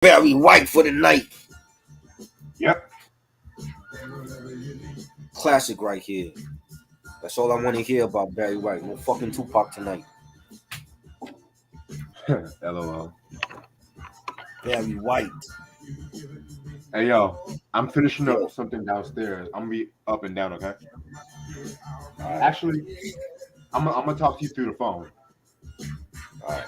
Barry White for the night. Yep. Classic right here. That's all I want to hear about Barry White. No fucking Tupac tonight. LOL. Barry White. Hey yo, I'm finishing Yo. up something downstairs. I'm gonna be up and down, okay? Right. Actually, I'm gonna talk to you through the phone. All right.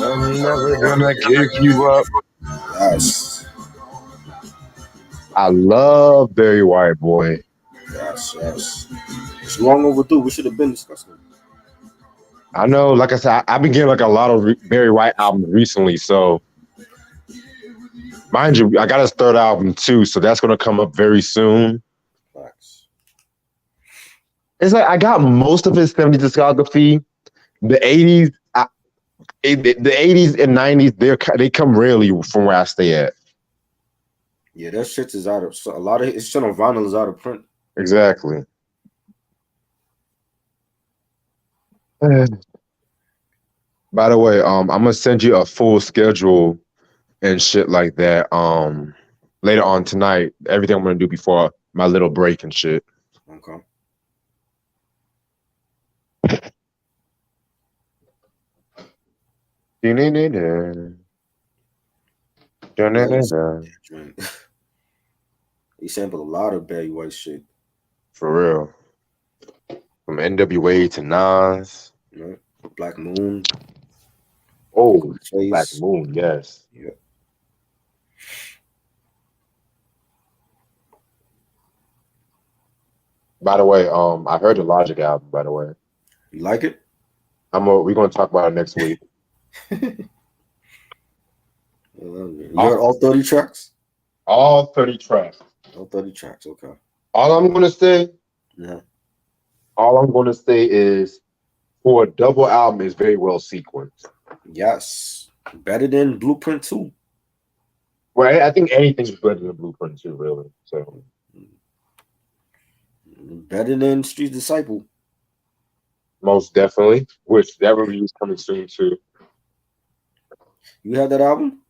I'm never gonna give you up. Yes. I love Barry White, boy. Yes. It's long overdue. We should have been discussing it. I know, like I said, I've been getting like a lot of Barry White albums recently. So, mind you, I got his third album too. So that's gonna come up very soon. Facts. It's like I got most of his 70s discography. The 80s, the 80s and 90s, they come rarely from where I stay at. Yeah, that shit is out of a lot of it's shit on vinyl is out of print. Exactly. By the way, I'm gonna send you a full schedule and shit like that. Later on tonight, everything I'm gonna do before my little break and shit. Okay. He sampled a lot of Barry White shit. For real. From NWA to Nas. You know? Black Moon. Oh, Chase. Black Moon, yes. Yeah. By the way, I heard the Logic album, by the way. You like it? We're gonna talk about it next week. You heard all 30 tracks? All 30 tracks. All 30 tracks, okay. All I'm gonna say is for a double album is very well sequenced. Yes. Better than Blueprint 2. Well, I think anything's better than Blueprint 2, really. So better than Street Disciple. Most definitely. Which that review is coming soon too. You have that album?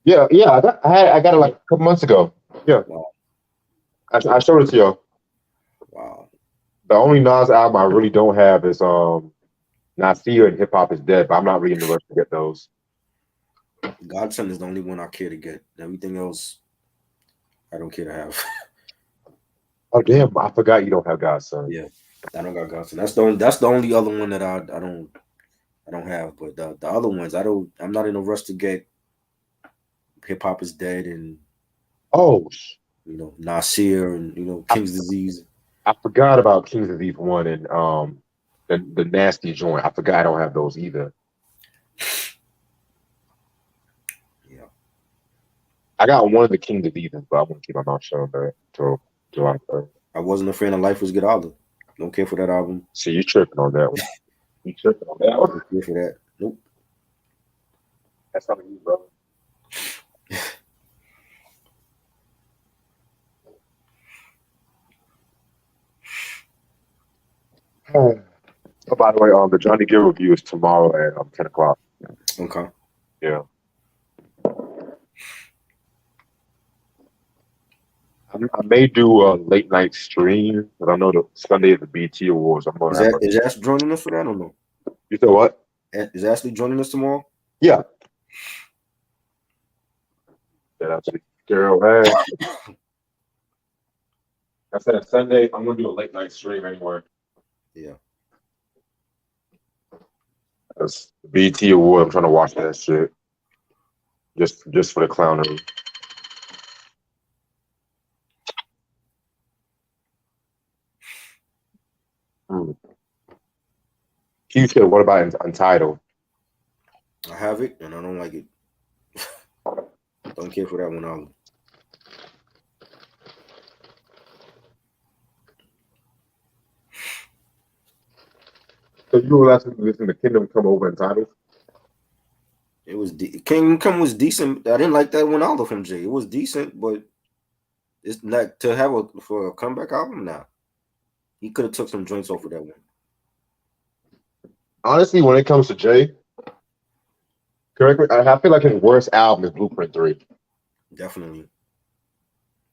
Yeah. I got it like a couple months ago. Yeah. Wow. I showed it to y'all. Wow. The only Nas album I really don't have is Nasir and Hip Hop Is Dead, but I'm not really in the rush to get those. Godson is the only one I care to get. Everything else, I don't care to have. Oh damn! I forgot you don't have Godson. Yeah, I don't got Godson. That's the only other one that I don't have. But the other ones, I'm not in a rush to get. Hip Hop Is Dead and Nasir and King's Disease. I forgot about King's Disease 1 and the Nasty Joint. I forgot I don't have those either. Yeah. I got one of the King's Diseases, but I'm gonna keep my mouth shut on that till July 3rd. I wasn't a fan of Life Was Good either. Don't care for that album. See, you tripping on that one. You tripping on that one? Don't care for that. Nope. That's not you, bro. Oh, by the way, the Johnny Gill review is tomorrow at 10 o'clock. Okay. Yeah. I may do a late night stream, but I know the Sunday is the BT Awards. Is Ashley joining us for that or no? You said what? Is Ashley joining us tomorrow? Yeah. That's a girl. Hey. I said Sunday, I'm gonna do a late night stream anywhere. Yeah. That's the BT Award. I'm trying to watch that shit. Just for the clownery. Q said, what about Untitled? I have it, and I don't like it. Don't care for that one either. So you were listening to Kingdom Come Over entitled? It was Kingdom Come was decent. I didn't like that one either from Jay. It was decent, but it's like to have for a comeback album now. He could have took some joints off of that one. Honestly, when it comes to Jay, correct me, I feel like his worst album is Blueprint 3. Definitely.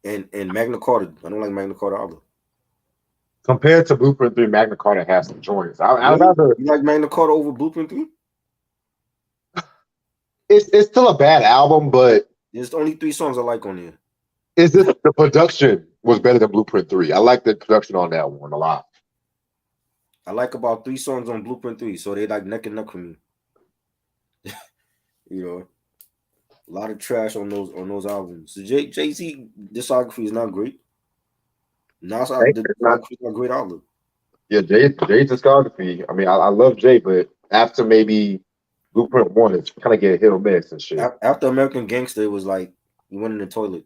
And Magna Carta. I don't like Magna Carta either. Compared to Blueprint 3, Magna Carta has some joints. I Really? rather You like Magna Carta over Blueprint 3? it's still a bad album, but There's only 3 songs I like on there. it's just the production was better than Blueprint 3. I like the production on that one a lot. I like about 3 songs on Blueprint 3, so they like neck and neck for me. You know, a lot of trash on those albums. So Jay-Z discography is not great. Nas the It's not, discography is not great either. yeah, Jay's discography. I mean, I love Jay, but after maybe Blueprint 1, it's kind of getting hit or miss and shit. After American Gangster, it was like he went in the toilet.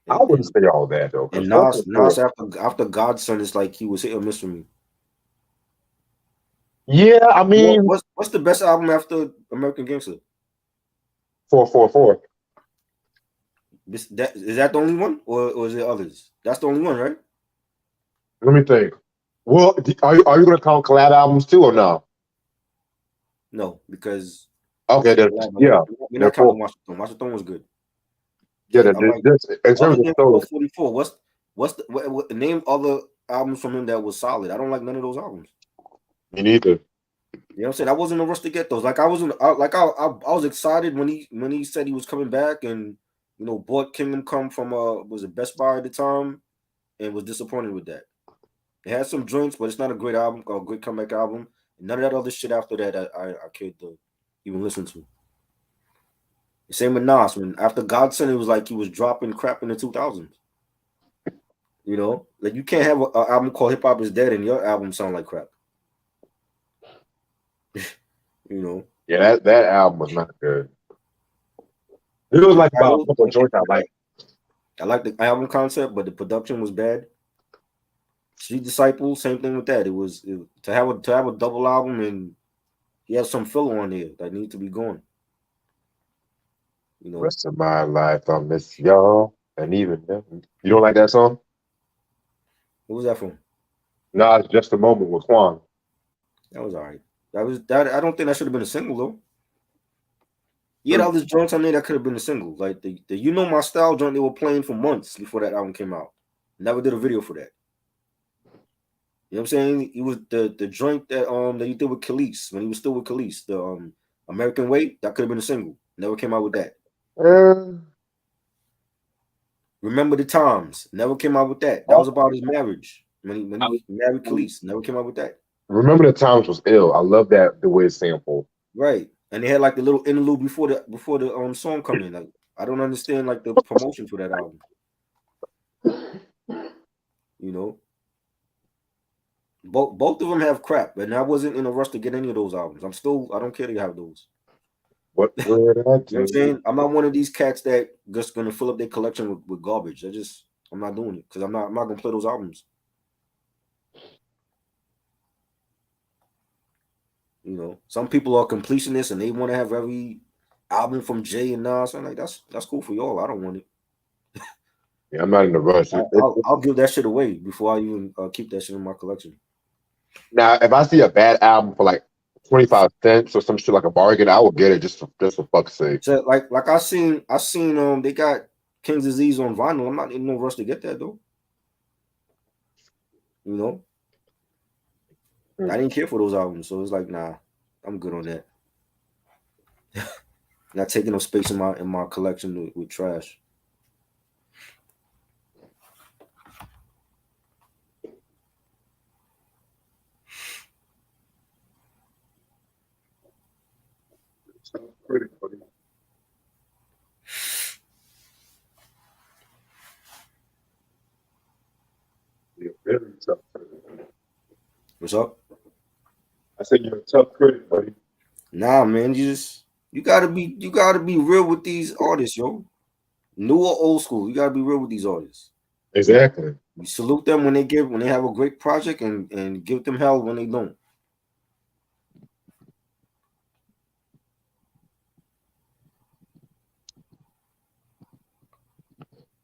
I And wouldn't say all that though, because and Nas after Godson, it's like he was hit or miss for me. yeah, I mean, What's the best album after American Gangster? 444. Is that the only one, or is there others? That's the only one, right? Let me think. Well, are you gonna count collab albums too or no? No, because Okay, then yeah, we're not therefore, counting Washington. Washington was good. yeah, I like just in other terms of than solo, 444. What's what name other albums from him that was solid? I don't like none of those albums. me neither. You know what I'm saying? I wasn't in a rush to get those. Like I wasn't I was excited when he said he was coming back and bought Kingdom Come from was it Best Buy at the time and was disappointed with that. It had some joints, but it's not a great album, a great comeback album. And none of that other shit after that I cared to even listen to. The same with Nas. When after Godson, it was like he was dropping crap in the 2000s. Like you can't have an album called Hip Hop Is Dead and your album sound like crap. Yeah, that album was not good. It was like about a couple of joints I like. I like the album concept, but the production was bad. Street Disciple, same thing with that. To have a double album and he has some filler on there that needs to be gone. Rest of my life, I miss y'all, and even them. You don't like that song? What was that from? Nah, it's Just a Moment with Quan. That was all right. That. I don't think that should have been a single though. You had all these joints on there that could have been a single, like the You Know My Style joint they were playing for months before that album came out. Never did a video for that. You know what I'm saying? It was the joint that you did with Khalees when he was still with Khalees, the American Way, that could have been a single. Never came out with that. Remember the Times, never came out with that. That was about his marriage. When he married Khalees, never came out with that. Remember the Times was ill. I love that the way it's sampled. Right. And they had like the little interlude before the song come in. Like I don't understand like the promotion for that album. Both of them have crap, and I wasn't in a rush to get any of those albums. I don't care to have those. What would I do? You know what I'm saying? I'm not one of these cats that just gonna fill up their collection with garbage. I'm not doing it because I'm not gonna play those albums. Some people are completionists and they want to have every album from Jay and Nas. I'm like, that's cool for y'all. I don't want it. Yeah, I'm not in a rush. I'll give that shit away before I even keep that shit in my collection. Now, if I see a bad album for like 25 cents or some shit like a bargain, I will get it just for fuck's sake. So like I seen they got King's Disease on vinyl. I'm not in no rush to get that though. I didn't care for those albums, so it's like, nah, I'm good on that. Not taking up space in my collection with trash. What's up? I said you're a tough critic, buddy. Nah, man, you gotta be real with these artists, yo. New or old school, you gotta be real with these artists. Exactly. You salute them when they have a great project, and give them hell when they don't.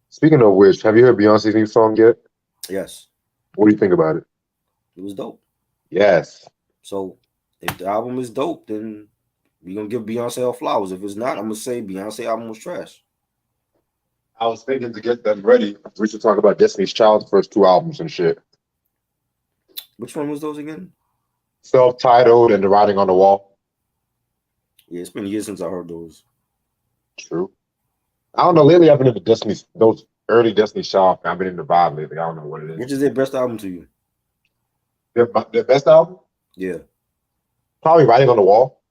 Speaking of which, have you heard Beyonce's new song yet? Yes, What do you think about it? it was dope. Yes. So if the album is dope, then we gonna give Beyonce her flowers. If it's not, I'm gonna say Beyonce album was trash. I was thinking to get them ready, we should talk about Destiny's Child's first two albums and shit. Which one was those again? Self-titled and The Writing on the Wall. Yeah, it's been years since I heard those. True. I don't know. Lately, I've been into Destiny's, those early Destiny's Child. I've been into vibe lately. I don't know what it Which is. is their best album to you? Their best album? Yeah, Probably Writing on the Wall.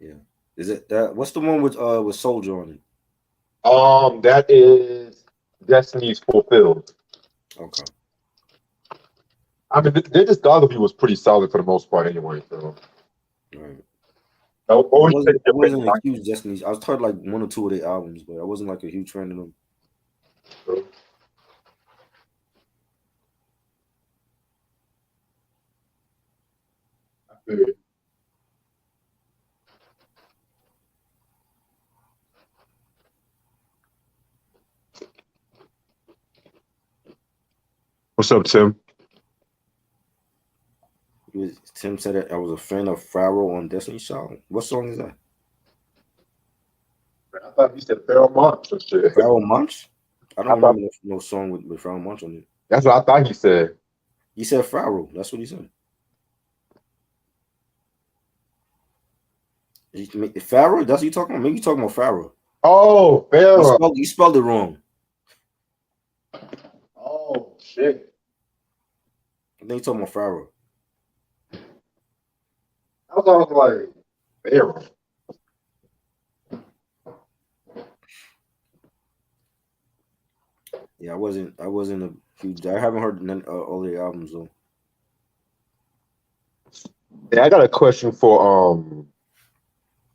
yeah. Is it that? What's the one with Soldier on it? That is Destiny's Fulfilled. Okay. I mean, their discography was pretty solid for the most part anyway. So, Right. what I would you wasn't say I your wasn't a favorite huge Destiny's. I was heard like one or two of their albums, but I wasn't like a huge fan of them. album? What's up, Tim? Tim said that I was a fan of Pharaoh on Destiny's Child. What song is that? I thought you said Pharoah Monch and shit. Pharaoh Monch? I I don't thought remember no song with Pharaoh Monch on it. that's what I thought he said. He said Pharaoh. That's what he said. Pharaoh? That's what you talking about? Maybe you talking about Pharaoh. Oh, Pharoah. You spelled it wrong. Oh, shit. I think you talking about Pharaoh. I was like, Pharoah. Yeah, I wasn't a huge. I haven't heard all the albums though. Yeah, I got a question for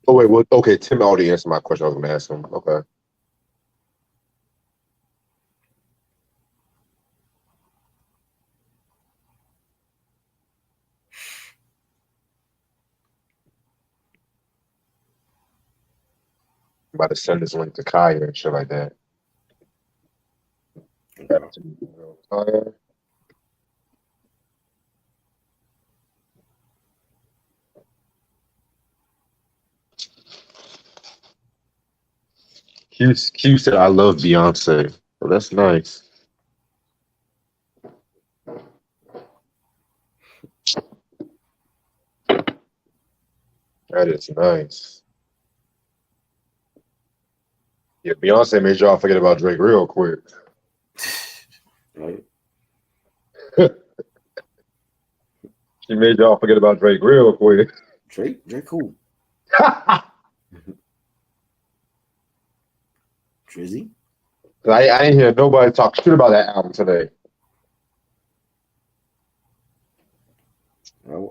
Oh wait, what? Okay, Tim already answered my question. I was gonna ask him. Okay. I'm about to send this link to Kaya and shit like that. Okay. Kaya. Q said, I love Beyonce. Well, that's nice. That is nice. Yeah, Beyonce made y'all forget about Drake real quick. Right. She made y'all forget about Drake real quick. Drake cool. Drizzy. I didn't hear nobody talk shit about that album today.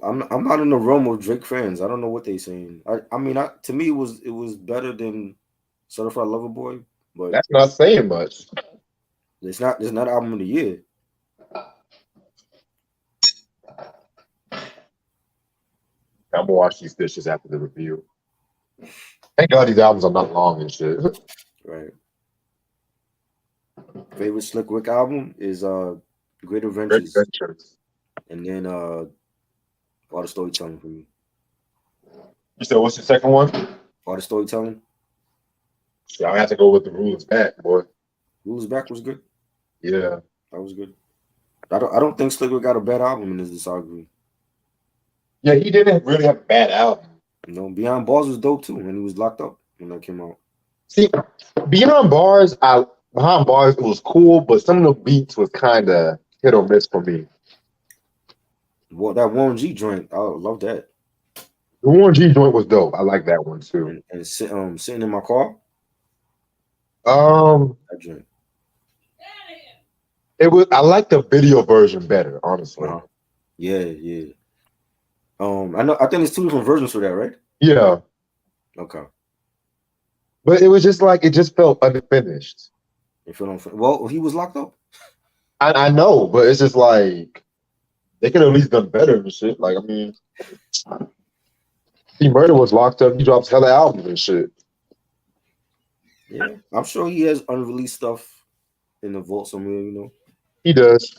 I'm not in the realm of Drake fans. I don't know what they saying. I mean, to me it was better than Certified Lover Boy, but That's not saying much. it's not album of the year. I'm gonna watch these dishes after the review. Thank God these albums are not long and shit. Right. Favorite Slick Rick album is Great Great Adventures, Adventures. and then All the Storytelling for me. You said what's the second one? All the Storytelling. Yeah, I have to go with The Rules Back, boy. Rules Back was good. Yeah. That was good. I don't think Slick Rick got a bad album in his discography. Yeah, he didn't really have a bad album. You know, Beyond Bars was dope too, and he was locked up when that came out. See, Behind Bars, it was cool, but some of the beats was kind of hit or miss for me. Well, that Warren G joint, I love that. The Warren G joint was dope. I like that one too. And sitting in my car, Um, that joint. it was. I like the video version better, honestly. Yeah, yeah. I know. I think there's two different versions for that, right? Yeah, Okay. but it was just like it just felt unfinished. If you don't, well, he was locked up. I know, but it's just like they could have at least done better and shit. Like I mean, he murder was locked up. He drops hella albums and shit. Yeah, I'm sure he has unreleased stuff in the vault somewhere. He does.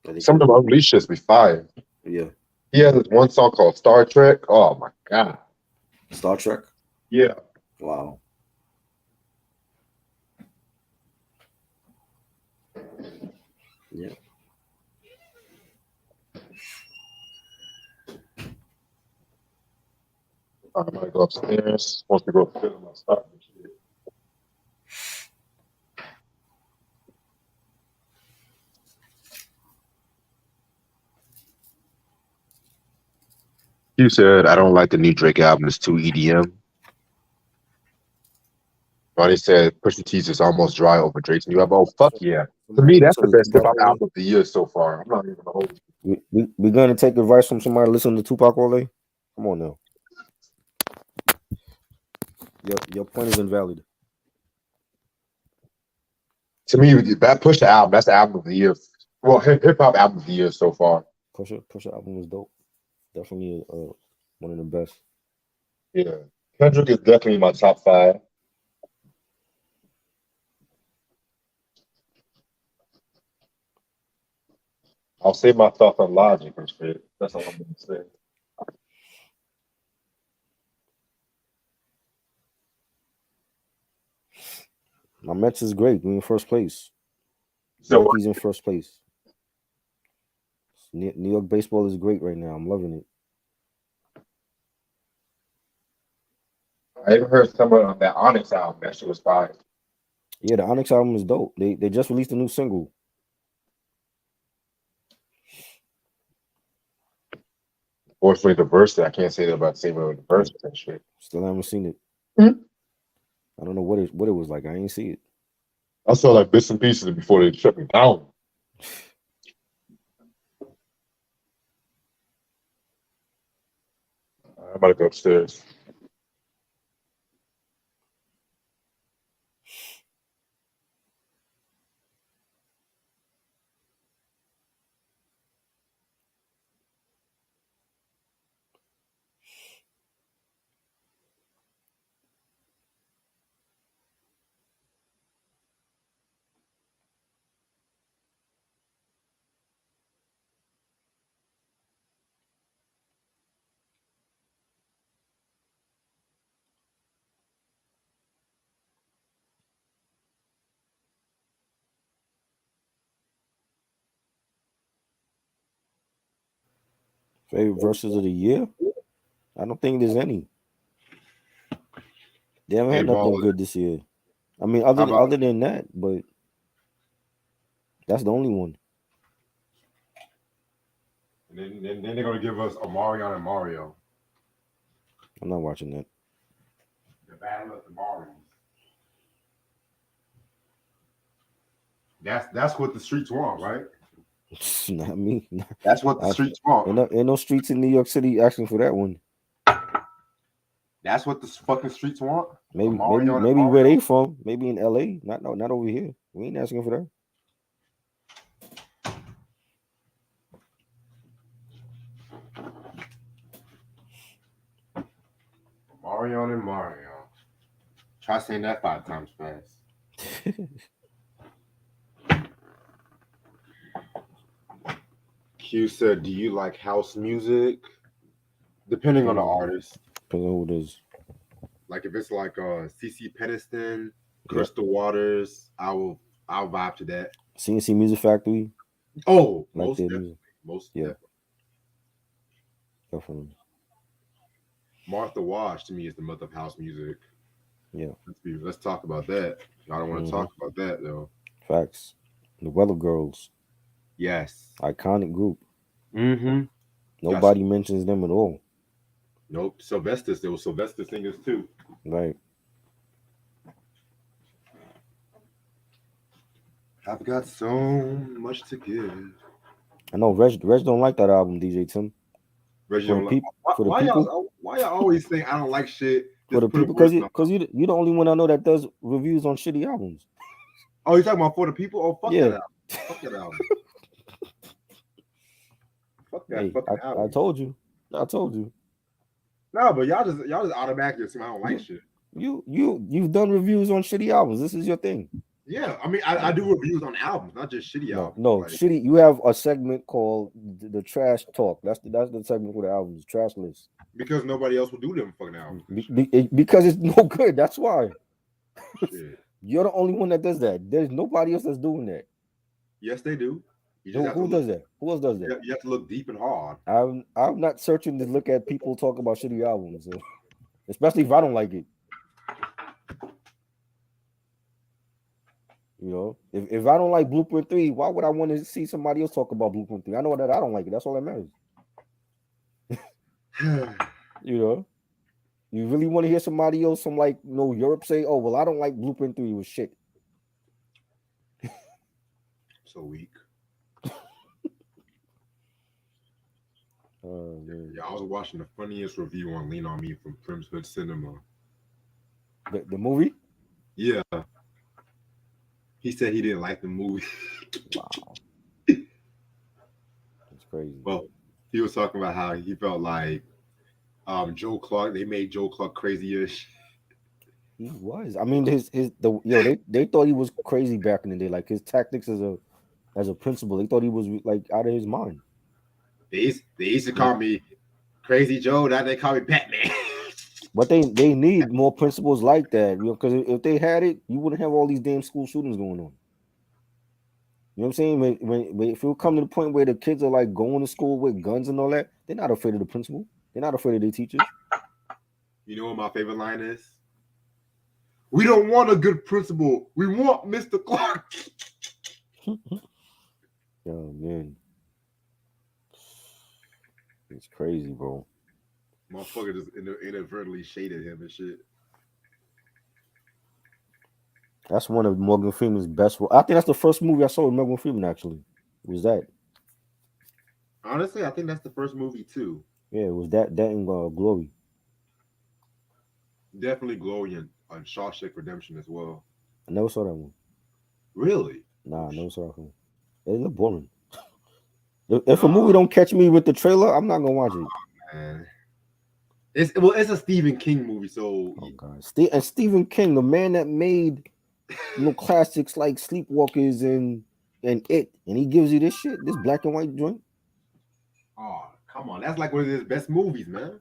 That they Some of could. them unleashed shits be fire. Yeah. He has this one song called Star Trek. Oh my god. Star Trek. Yeah. Wow. Yeah. I'm gonna go upstairs. Wants to go fill my stuff and shit. You said I don't like the new Drake album. It's too EDM. Ronnie said Pusha T's is almost dry over Drake's new album. Oh fuck yeah! To Somebody me, that's listen the to best hip Tupac hop all day. album of the year so far. I'm not even gonna hold you. We're gonna take advice from somebody listening to Tupac all day. Come on now. Your point is invalid. To me, that Pusha album, that's the album of the year. Well, hip hop album of the year so far. Pusha album was dope. Definitely one of the best. Yeah, Kendrick is definitely my top five. I'll say my thoughts on Logic and shit. That's all I'm gonna say. My Mets is great. We're in first place. So Yankees in first place. New York baseball is great right now. I'm loving it. I even heard some of that Onyx album. That shit was fire. Yeah, the Onyx album is dope. They just released a new single. Fortunately, the verse I can't say that about the same way with the verses and shit. Still haven't seen it. Mhm. I don't know what it was like. I ain't see it. I saw like bits and pieces before they shut me down. I'm about to go upstairs. Favorite verses of the year? I don't think there's any. They haven't Hey, had nothing ball. good this year. I mean, How about other than that, but that's the only one. then they're gonna give us Omarion and Mario. I'm not watching that. The battle of the Marios. That's what the streets want, right? Not me. That's what the I, streets want. ain't no streets in New York City asking for that one. That's what the fucking streets want. Maybe Omarion and maybe where Mario. they from? Maybe in LA. Not over here. We ain't asking for that. Omarion and Mario. Try saying that 5 times fast. Q said, "Do you like house music?" Depending on the artist. Depends on who it is. Like if it's like CC Peniston, Yeah. Crystal Waters, I'll vibe to that. CNC Music Factory. Oh, Like most their definitely. music. Most Yeah. definitely. Definitely. Martha Wash to me is the mother of house music. Yeah. Let's talk about that. I don't want to talk about that though. Facts. The Weather Girls. Yes. Iconic group. Mm-hmm. Nobody mentions them at all. Nope. Sylvester. There was Sylvester singers too. Right. I've got so much to give. I know Reg don't like that album, DJ Tim. Reggie For the don't like. people, for the Why people, y'all always think I don't like shit? for Just the put a people, voice because note. you're the only one I know that does reviews on shitty albums. Oh, you talking about for the people? Oh, fuck Yeah. that album. Fuck that album. Fuck that Hey, fucking album. I told you. No, but y'all just automatically assume I don't like shit. You've done reviews on shitty albums. This is your thing. Yeah, I mean, I do reviews on albums, not just shitty albums. No, like, shitty. You have a segment called the trash talk. That's the segment for the albums, trash list. because nobody else will do them fucking albums. Because it's no good. That's why. Shit. You're the only one that does that. There's nobody else that's doing that. Yes, they do. You just Who does that? Who else does that? You have to look deep and hard. I'm not searching to look at people talk about shitty albums, so, especially if I don't like it. You know, if I don't like Blueprint 3, why would I want to see somebody else talk about Blueprint 3? I know that I don't like it. That's all that matters. You know, you really want to hear somebody else from like Europe say, "Oh, well, I don't like Blueprint 3. It was shit." So weak. Yeah, I was watching the funniest review on Lean On Me from Prim's Hood Cinema. The movie? Yeah. He said he didn't like the movie. Wow. That's crazy. Well, he was talking about how he felt like Joe Clark, they made Joe Clark crazy-ish. He was. I mean, they thought he was crazy back in the day. Like his tactics as a principal, they thought he was like out of his mind. They used to call me Crazy Joe. Now they call me Batman. But they need more principals like that, because if they had it, you wouldn't have all these damn school shootings going on. You know what I'm saying? When if it would come to the point where the kids are like going to school with guns and all that, they're not afraid of the principal. They're not afraid of their teachers. You know what my favorite line is? We don't want a good principal. We want Mr. Clark. Oh man, it's crazy, bro. Motherfucker just inadvertently shaded him and shit. That's one of Morgan Freeman's best roles. I think that's the first movie I saw with Morgan Freeman. Actually, was that? Honestly, I think that's the first movie too. Yeah, it was that in Glory. Definitely Glory and Shawshank Redemption as well. I never saw that one. Really? Nah, I never saw that one. It looked boring. If a movie don't catch me with the trailer, I'm not gonna watch it. Man. It's a Stephen King movie, so oh god, and Stephen King, the man that made classics like Sleepwalkers and It, and he gives you this shit, this black and white joint. Oh, come on, that's like one of his best movies, man.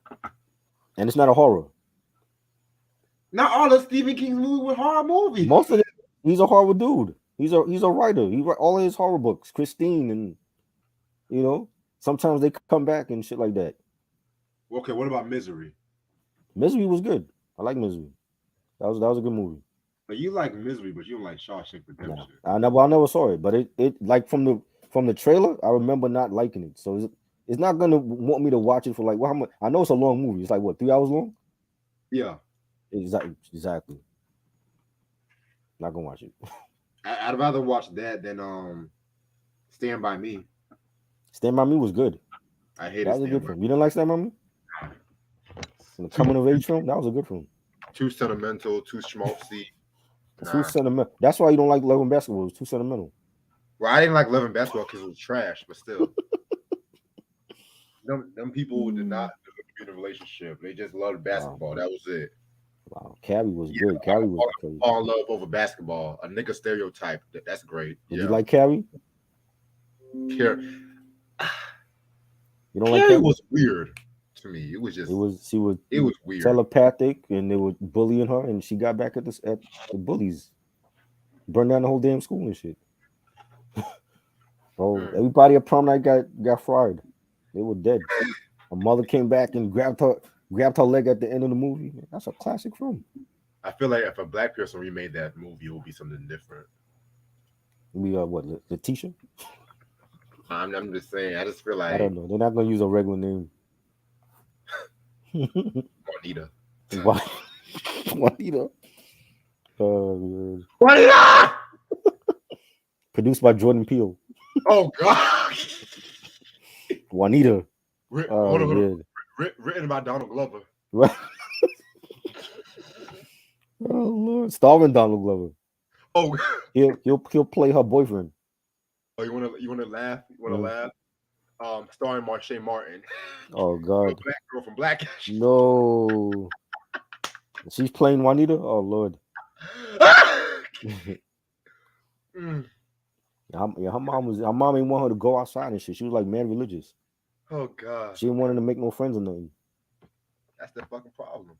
And it's not a horror. Not all of Stephen King's movies were horror movies. Most of it, he's a horror dude. He's a writer. He wrote all of his horror books, Christine, and sometimes they come back and shit like that. Okay, what about Misery? Misery was good. I like Misery. That was a good movie. But you like Misery, but you don't like Shawshank Redemption. I never saw it, but it like from the trailer, I remember not liking it. So it's not gonna want me to watch it for like how much? I know it's a long movie. It's like what, 3 hours long? Yeah. Exactly. Not gonna watch it. I'd rather watch that than Stand By Me. Stand By Me was good. I hated that was a good film. You didn't like Stand By Me? The coming of age film? That was a good film. Too sentimental, too schmaltzy. Too sentimental. That's why you don't like Love and Basketball. It was too sentimental. Well, I didn't like Love and Basketball because it was trash, but still. them people did not be in a relationship. They just loved basketball. Wow. That was it. Wow. Carrie was good. Carrie was crazy. Fall in love over basketball. A nigga stereotype. That's great. Did you like Carrie? Carrie. You don't like Carrie? It was weird to me. It was just. It was weird. Telepathic, and they were bullying her, and she got back at the bullies, burned down the whole damn school and shit. Bro, everybody at prom night got fried. They were dead. Her mother came back and grabbed her leg at the end of the movie. That's a classic film. I feel like if a black person remade that movie, it would be something different. We what, Letitia? I'm just saying. I just feel like I don't know. They're not gonna use a regular name. Juanita. Juanita. Juanita. Produced by Jordan Peele. Oh God. Juanita. Hold Oh on, hold on. yeah. Written by Donald Glover. Right. Oh Lord. Starring Donald Glover. Oh, He'll play her boyfriend. oh, you wanna laugh? You wanna Uh, laugh? Starring Marsha Martin, oh the God. black girl from Black. No. She's playing Juanita? Oh Lord. Mm. Yeah, her mom ain't want her to go outside and shit. She was like man religious. Oh God, She didn't want her to make no friends or nothing. that's the fucking problem.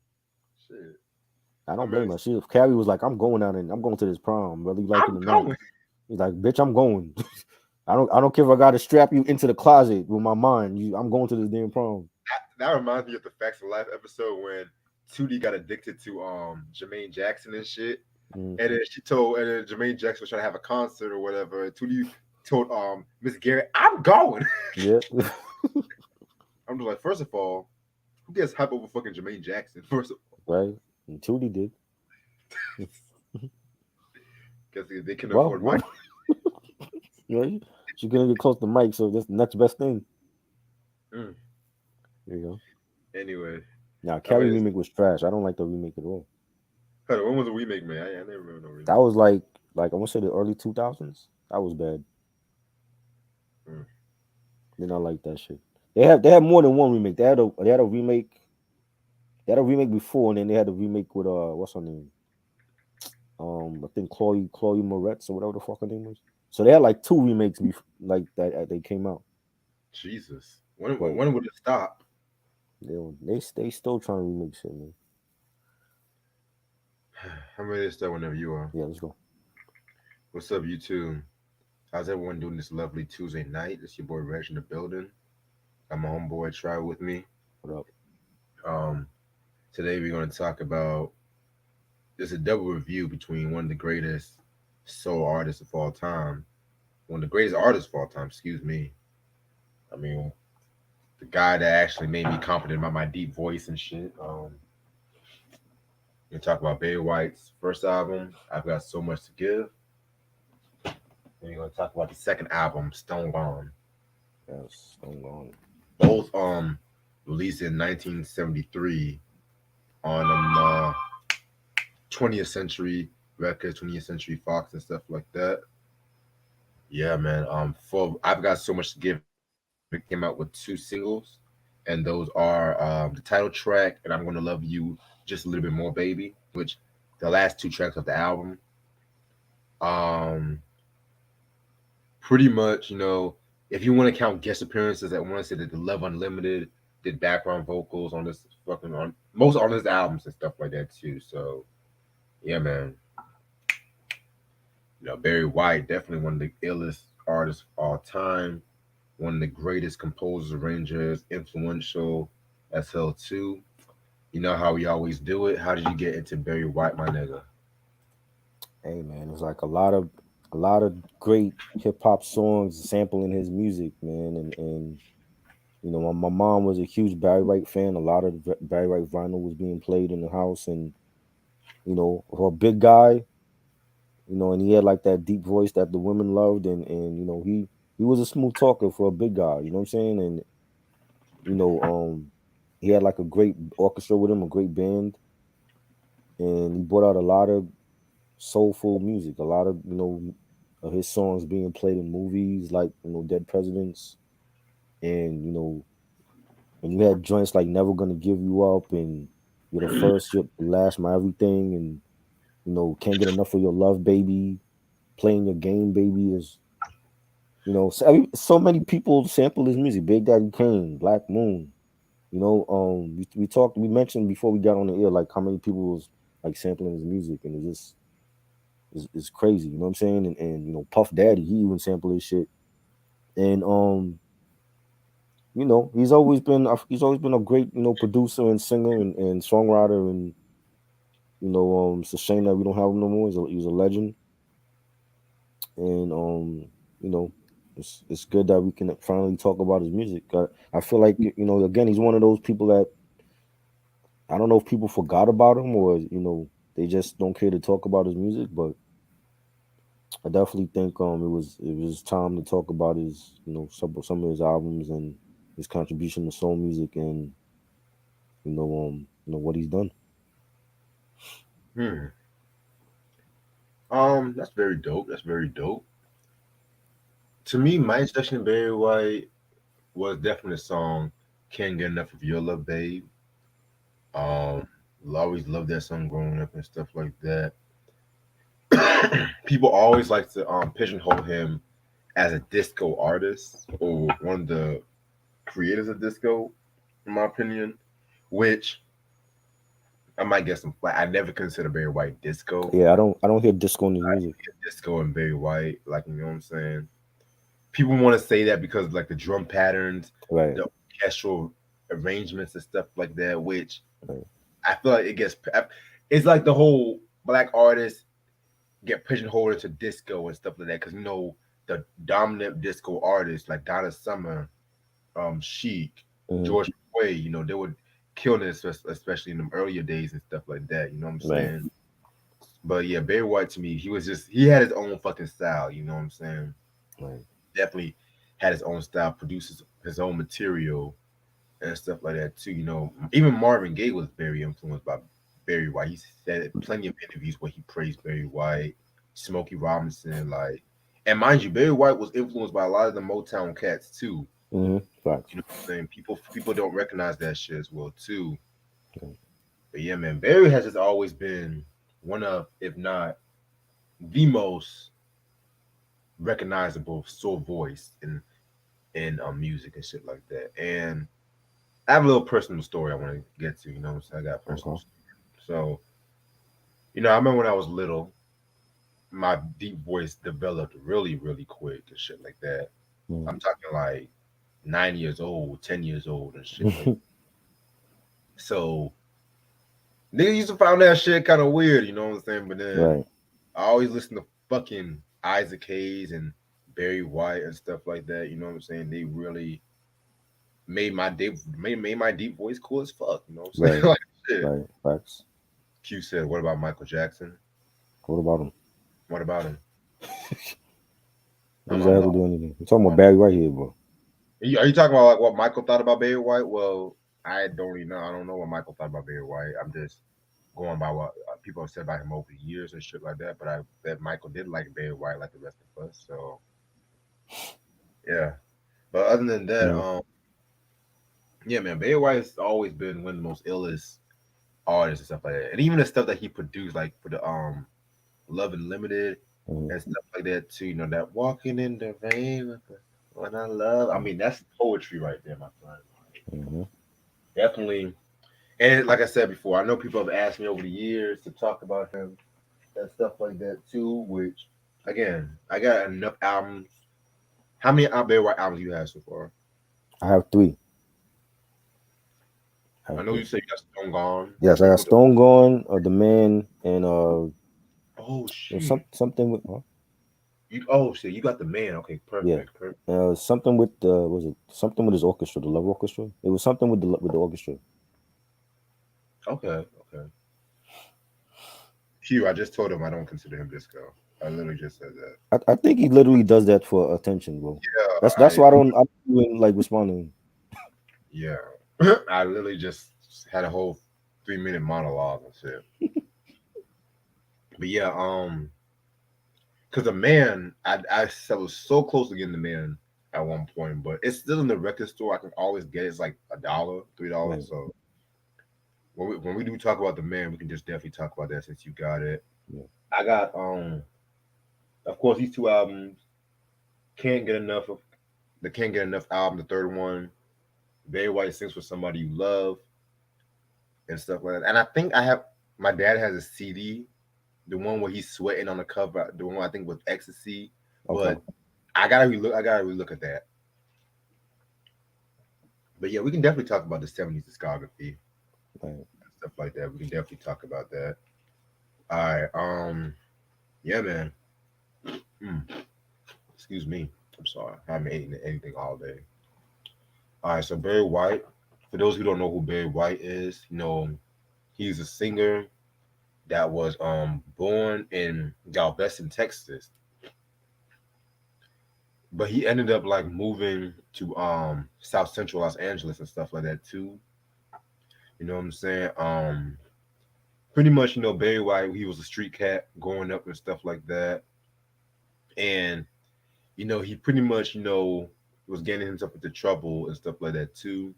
Shit. I I don't mean, blame her. Carrie was like, I'm going out and I'm going to this prom, whether you like it I'm or not. going. He's like, bitch, I'm going. I don't care if I gotta strap you into the closet with my mind. I'm going to this damn prom. That reminds me of the Facts of Life episode when Tootie got addicted to Jermaine Jackson and shit. Mm, And then Jermaine Jackson was trying to have a concert or whatever. And Tootie told Miss Garrett, I'm going. yeah. I'm just like, first of all, who gets hype over fucking Jermaine Jackson? First of all, Right. And Tootie did. because they can Well, afford Mike. well, right. She's gonna get close to Mike, so that's the next best thing. Mm. There you go. Anyway, Now I Carrie mean, remake was trash. I don't like the remake at all. hold on, when was the remake, man? I never remember no That remake. was like I want to say the early 2000s. That was bad. Mm. Did not like that shit. They had more than one remake. They had a remake. They had a remake before, and then they had a remake with what's her name? I think Chloe Moretz or whatever the fuck her name was. So they had like two remakes like that they came out, Jesus, when, but when would it stop? they still trying to remake shit, man. I'm ready to start whenever you are. Yeah, let's go. What's up, YouTube? How's everyone doing this lovely Tuesday night? It's your boy Reg in the building. Got my homeboy Try with me. What up? Um, Today we're going to talk about there's a double review between one of the greatest soul artists of all time, one of the greatest artists of all time. Excuse me. I mean, the guy that actually made me confident about my deep voice and shit. We're gonna talk about Barry White's first album, I've Got So Much to Give. Then we're gonna talk about the second album, Stone Gone. Yes, I'm going. Both released in 1973 on 20th Century Records, 20th Century Fox, and stuff like that. Yeah, man. For I've Got So Much to Give, it came out with two singles, and those are the title track and I'm Gonna Love You Just a Little Bit More, Baby, which the last two tracks of the album. Um, Pretty much, if you want to count guest appearances, I want to say that the Love Unlimited did background vocals on this fucking on most on his albums and stuff like that too. So yeah, man. Barry White, definitely one of the illest artists of all time, one of the greatest composers, arrangers, influential as hell too. You know how we always do it. How did you get into Barry White, my nigga? Hey man, it's like a lot of great hip hop songs sampling his music, man, and my mom was a huge Barry White fan. A lot of Barry White vinyl was being played in the house, and for a big guy, and he had like that deep voice that the women loved, and he was a smooth talker for a big guy. You know what I'm saying? And you know, he had like a great orchestra with him, a great band, and he brought out a lot of soulful music. A lot of his songs being played in movies like Dead Presidents, and and you had joints like Never Gonna Give You Up, and You're the First, You're the Last, My Everything, and Can't Get Enough of Your Love, Baby, Playing Your Game, Baby is so many people sample his music. Big Daddy Kane, Black Moon. We mentioned before we got on the air like how many people was like sampling his music, and it just is crazy. You know what I'm saying? And Puff Daddy, he even sampled his shit. And he's always been a great producer and singer and songwriter, and it's a shame that we don't have him no more. He's a legend, and you know it's good that we can finally talk about his music. I feel like again he's one of those people that I don't know if people forgot about him, or they just don't care to talk about his music, but I definitely think it was time to talk about his some of his albums, and his contribution to soul music, and what he's done. Hmm. That's very dope. That's very dope. To me, my introduction to Barry White was definitely the song "Can't Get Enough of Your Love, Babe." Um, always loved that song growing up and stuff like that. People always like to pigeonhole him as a disco artist or one of the creators of disco, in my opinion. Which I might get some flack. I never consider Barry White disco. Yeah, I don't hear disco in his music. Disco and Barry White, like you know what I'm saying. People want to say that because like the drum patterns, Right, the orchestral arrangements and stuff like that, which right, I feel like it gets. It's like the whole black artists get pigeonholed into disco and stuff like that because the dominant disco artists like Donna Summer, Chic, hmm, George Way, they would kill this, especially in the earlier days and stuff like that. You know what I'm right, saying? But yeah, Barry White to me, he had his own fucking style. You know what I'm saying? right. Definitely had his own style, produces his own material and stuff like that too. Even Marvin Gaye was very influenced by Barry White. He said in plenty of interviews where he praised Barry White, Smokey Robinson, like, and mind you, Barry White was influenced by a lot of the Motown cats too. Facts. You know what I'm saying? People don't recognize that shit as well too. Okay. But yeah, man, Barry has just always been one of, if not the most recognizable soul voice in music and shit like that. And I have a little personal story I want to get to. You know what I'm saying? I got a personal Okay. story. So, I remember when I was little, my deep voice developed really, really quick and shit like that. Mm. I'm talking like 9 years old, 10 years old and shit like that. So niggas used to find that shit kind of weird, you know what I'm saying? But then Right. I always listen to fucking Isaac Hayes and Barry White and stuff like that. You know what I'm saying? They really made my deep voice cool as fuck. You know what I'm saying? Right. Like shit. Right. Facts. Q said, "What about Michael Jackson? What about him? What about him?" What does that I'm have to lost. do with anything? We're talking about I'm Barry right here, bro. Are you talking about like what Michael thought about Barry White? Well, I don't even know. I don't know what Michael thought about Barry White. I'm just going by what people have said about him over the years and shit like that. But I bet Michael did like Barry White like the rest of us. So yeah. But other than that, Mm. yeah, man, Barry White has always been one of the most illest artists and stuff like that. And even the stuff that he produced, like for the Love and Limited Mm. and stuff like that too. That walking in the rain with the when I love. I mean, that's poetry right there, my friend. Mm-hmm. Definitely. And like I said before, I know people have asked me over the years to talk about him and stuff like that too. Which, again, I got enough albums. How many Barry White albums you have so far? I have three. I I have know you three. say you got Stone Gone. Yes, I got Stone Gone, The Man, and Oh there's shit! something with Oh shit! You got the man. Okay, yeah, perfect, perfect. something with was it something with his orchestra, the Love Orchestra? It was something with the orchestra. Okay, okay. Q, I just told him I don't consider him disco. I literally just said that. I think he literally does that for attention, bro. Yeah, That's why I don't even like responding. yeah. I literally just had a whole 3 minute monologue and shit. But yeah, because the man, I was so close to getting the man at one point, but it's still in the record store. I can always get it. It's like $1, $3. Right. So when we do talk about the man, we can just definitely talk about that since you got it. Yeah. I got of course these two albums. Can't get enough of the Can't Get Enough album, the third one. Barry White Sings for Somebody You Love and stuff like that. And I think I have my dad has a CD, the one where he's sweating on the cover, the one I think with Ecstasy. Okay. But I gotta relook at that. But yeah, we can definitely talk about the '70s discography Right. and stuff like that. We can definitely talk about that. All right. Yeah, man. Mm, excuse me. I'm sorry. I haven't eaten anything all day. All right, so Barry White. For those who don't know who Barry White is, he's a singer that was born in Galveston, Texas. but he ended up like moving to South Central Los Angeles and stuff like that too. You know what I'm saying? Pretty much, Barry White, he was a street cat growing up and stuff like that. And, he pretty much, was getting himself into trouble and stuff like that too.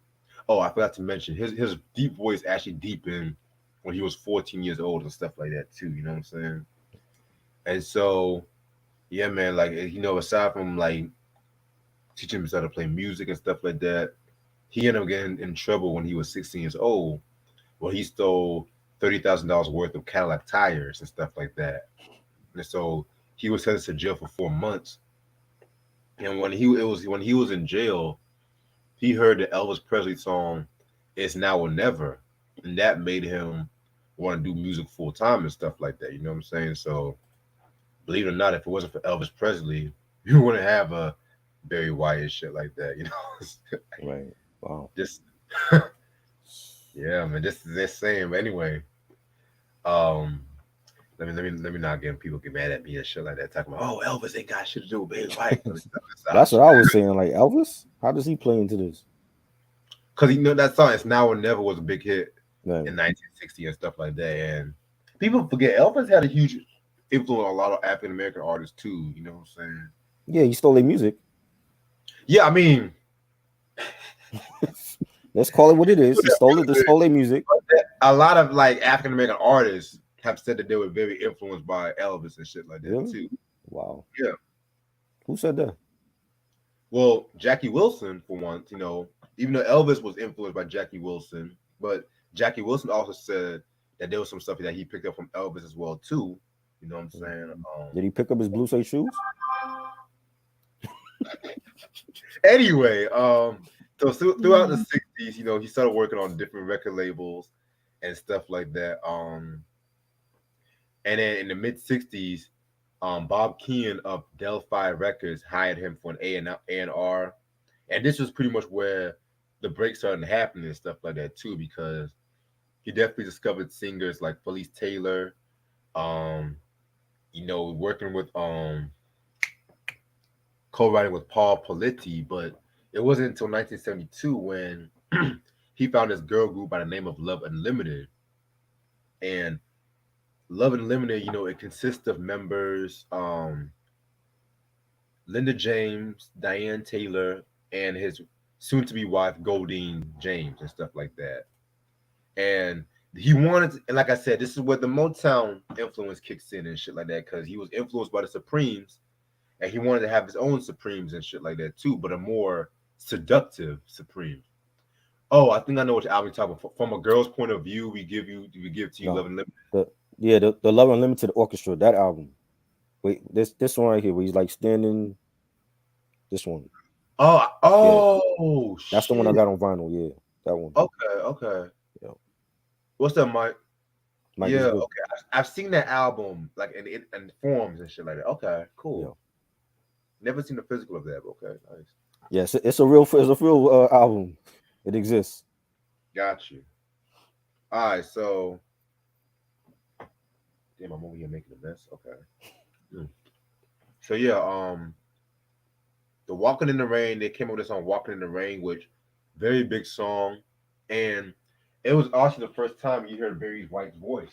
Oh, I forgot to mention his deep voice actually deepened when he was 14 years old and stuff like that too. You know what I'm saying? And so, yeah, man, like, aside from like teaching himself to play music and stuff like that, he ended up getting in trouble when he was 16 years old. Well, he stole $30,000 worth of Cadillac tires and stuff like that. And so he was sentenced to jail for 4 months. And when he was in jail, he heard the Elvis Presley song "It's Now or Never," and that made him want to do music full time and stuff like that. You know what I'm saying? So believe it or not, if it wasn't for Elvis Presley, you wouldn't have a Barry White and shit like that. Right. Wow. Just yeah, man. This is this same. But anyway, um, let me not get people get mad at me and shit like that. Talking about Elvis ain't got shit to do with Barry White. That's what I was saying. Like Elvis, how does he play into this? Because that song "It's Now or Never" was a big hit Right. in 1960 and stuff like that. And people forget Elvis had a huge influence on a lot of African American artists too. You know what I'm saying? Yeah, he stole their music. Yeah, I mean, Let's call it what it is. He stole it. They stole their music. a lot of like African American artists have said that they were very influenced by Elvis and shit like that Really? too. Wow. Yeah. Who said that? Well, Jackie Wilson, for one, even though Elvis was influenced by Jackie Wilson, but Jackie Wilson also said that there was some stuff that he picked up from Elvis as well too. You know what I'm saying? Did he pick up his blue suede shoes? Anyway, so throughout the 60s, he started working on different record labels and stuff like that. And then in the mid 60s, Bob Keane of Delphi Records hired him for an A&R, and this was pretty much where the break started happening and stuff like that too, because he definitely discovered singers like Felice Taylor, um, working with co-writing with Paul Politi, but it wasn't until 1972 when he found this girl group by the name of Love Unlimited. And Love Unlimited, it consists of members Linda James, Diane Taylor, and his soon-to-be wife Goldine James and stuff like that. And he wanted to, and like I said, this is where the Motown influence kicks in and shit like that, because he was influenced by the Supremes, and he wanted to have his own Supremes and shit like that too, but a more seductive Supreme. Oh, I think I know what album you're talking about. From a girl's point of view, we give to you No. Love Unlimited. The Love Unlimited Orchestra, that album. Wait, this one right here where he's like standing. This one. Oh, That's the one I shit. got on vinyl. Yeah, that one. Okay. Yeah. What's that, Mike? Mike is Yeah, good. okay. I've seen that album like in forums and shit like that. Okay, Yeah. cool. Never seen the physical of that. But okay, nice. Yes, it's a real album. It exists. Got you. All right, so damn, I'm over here making a mess. Okay. Hmm. So yeah, the Walking in the Rain, they came up with this song Walking in the Rain, which very big song. And it was also the first time you heard Barry White's voice.